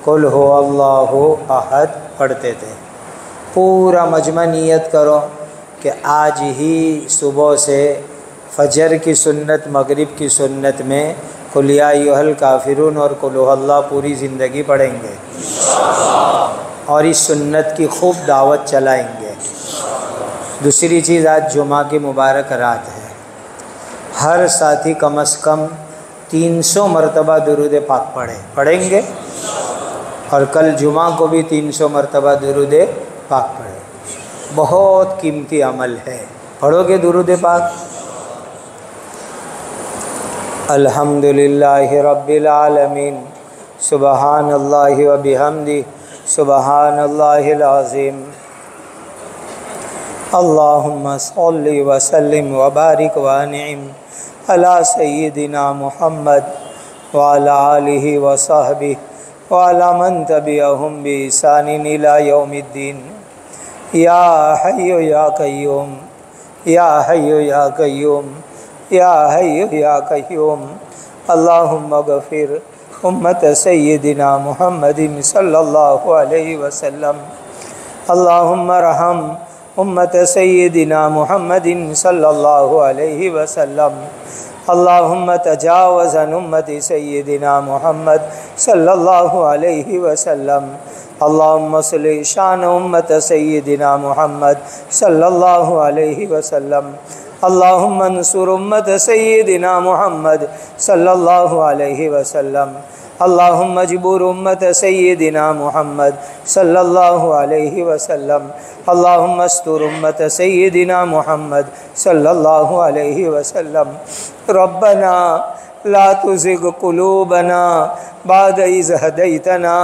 قل ھو اللہ احد پڑھتے تھے۔ پورا مجمع نیت کرو کہ آج ہی صبح سے فجر کی سنت، مغرب کی سنت میں قل یا ایھا الکافرون اور قل ھو اللہ پوری زندگی پڑھیں گے، اور اس سنت کی خوب دعوت چلائیں گے۔ دوسری چیز، آج جمعہ کی مبارک رات ہے، ہر ساتھی کم از کم 300 مرتبہ درود پاک پڑھیں گے، اور کل جمعہ کو بھی 300 مرتبہ درود پاک پڑھیں۔ بہت قیمتی عمل ہے، پڑھو گے درود پاک؟ الحمدللہ رب العالمین، سبحان اللہ و بحمدہ، سبحان اللہ العظیم، اللہم صلی وسلم وبارک وانعم علی سیدنا محمد وعلی آلہ وصحبہ وعلی من تبعہم بإحسان الی یوم الدین۔ یا حی یا قیوم، یا حی یا قیوم، یا حی یا قیوم، اللہم اغفر امت سیدنا محمد صلی اللہ علیہ وسلم، اللہم ارحم امت سیدنا محمد صلی اللہ علیہ وسلم، اللہم تجاوز عن امت سیدنا محمد صلی اللہ علیہ وسلم، اللہم صلی شان امت سیدنا محمد صلی اللہ علیہ وسلم، اللہم انصر امت سیدنا محمد صلی اللہ علیہ وسلم، اللہم اجبر امت سیدنا محمد صلی اللہ علیہ وسلم، اللہم استر امت سیدنا محمد صلی اللہ علیہ وسلم۔ ربنا لا تزغ قلوبنا بعد اذ ہدیتنا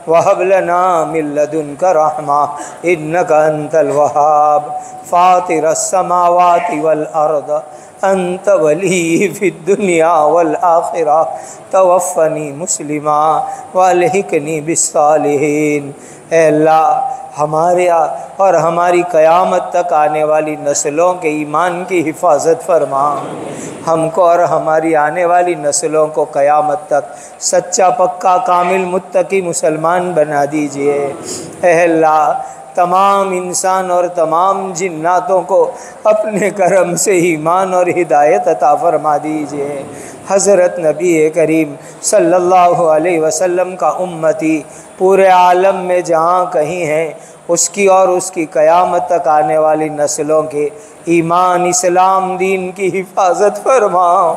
وہب لنا من لدنک رحمہ انک انت الوہاب، فاطر السماوات والارض انت ولی فی الدنیا والآخرہ، توفنی مسلما والحقنی بالصالحین۔ اے اللہ ہمارے اور ہماری قیامت تک آنے والی نسلوں کے ایمان کی حفاظت فرما، ہم کو اور ہماری آنے والی نسلوں کو قیامت تک سچا پکا کامل متقی مسلمان بنا دیجئے۔ اے اللہ تمام انسان اور تمام جناتوں کو اپنے کرم سے ایمان اور ہدایت عطا فرما دیجئے۔ حضرت نبی کریم صلی اللہ علیہ وسلم کا امتی پورے عالم میں جہاں کہیں ہیں اس کی اور اس کی قیامت تک آنے والی نسلوں کے ایمان اسلام دین کی حفاظت فرماؤ،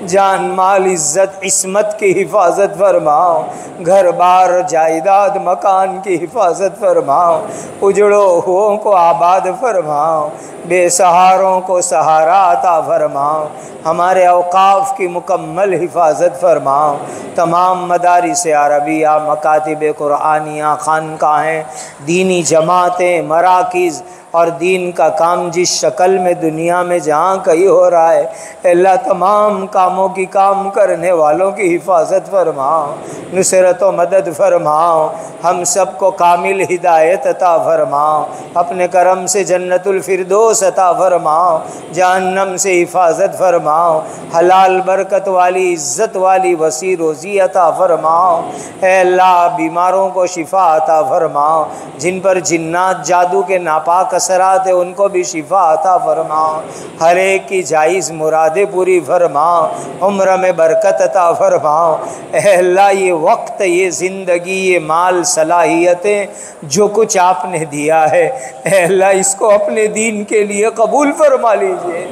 جان مال عزت عصمت کی حفاظت فرماؤ، گھر بار جائیداد مکان کی حفاظت فرماؤ، اجڑوں ہووں کو آباد فرماؤ، بے سہاروں کو سہارا عطا فرماؤ، ہمارے اوقاف کی مکمل حفاظت فرماؤ، تمام مدارس عربیہ، مکاتب قرآنیہ، خانقاہیں، دینی جماعتیں، مراکز اور دین کا کام جس شکل میں دنیا میں جہاں کہیں ہو رہا ہے، اللہ تمام کاموں کی کام کرنے والوں کی حفاظت فرماؤ، نصرت و مدد فرماؤ، ہم سب کو کامل ہدایت عطا فرماؤ، اپنے کرم سے جنت الفردوس عطا فرماؤ، جہنم سے حفاظت فرماؤ، حلال برکت والی عزت والی وسیع روزی عطا فرماؤ، اے اللہ بیماروں کو شفا عطا فرماؤ، جن پر جنات جادو کے ناپاک اثرات ہیں ان کو بھی شفا عطا فرماؤ، ہر ایک کی جائز مرادیں پوری فرماؤ، عمر میں برکت عطا فرماؤ، اے اللہ یہ وقت، یہ زندگی، یہ مال، صلاحیتیں، جو کچھ آپ نے دیا ہے، اے اللہ اس کو اپنے دین کے لیے قبول فرما لیجئے،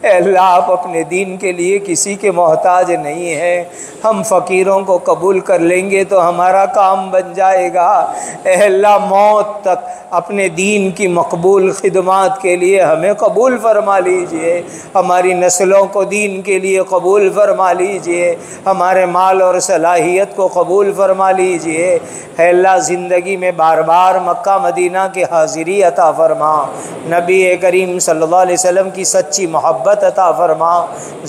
اے اللہ آپ اپنے دین کے لیے کسی کے محتاج نہیں ہیں، ہم فقیروں کو قبول کر لیں گے تو ہمارا کام بن جائے گا، اے اللہ موت تک اپنے دین کی مقبول خدمات کے لیے ہمیں قبول فرما لیجئے، ہماری نسلوں کو دین کے لیے قبول فرما لیجئے، ہمارے مال اور صلاحیت کو قبول فرما لیجئے، اے اللہ زندگی میں بار بار مکہ مدینہ کی حاضری عطا فرما، نبی کریم صلی اللہ علیہ وسلم کی سچی محبت عطا فرما،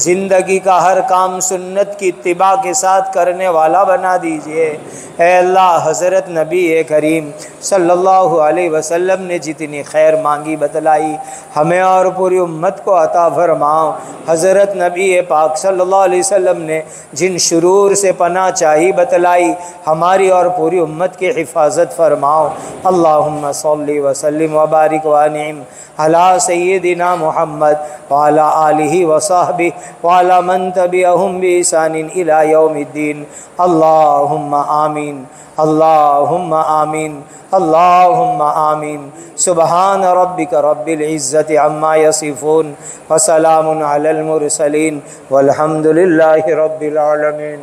زندگی کا ہر کام سنت کی اتباع کے ساتھ کرنے والا بنا دیجئے، اے اللہ حضرت نبی کریم صلی اللہ علیہ وسلم نے جتنی خیر مانگی بتلائی ہمیں اور پوری امت کو عطا فرماؤ، حضرت نبی پاک صلی اللہ علیہ وسلم نے جن شرور سے پناہ چاہی بتلائی ہماری اور پوری امت کی حفاظت فرماؤ، اللہم صلی وسلم وبارک وانعم علی سیدنا محمد وعلی آلہ وصحبہ وعلی من تبعہم بإحسان الی یوم الدین، اللہم آمین، اللہم آمین، اللہم آمین، سبحان ربک رب العزت عما یصفون وسلام علی المرسلین والحمد للہ رب العالمین۔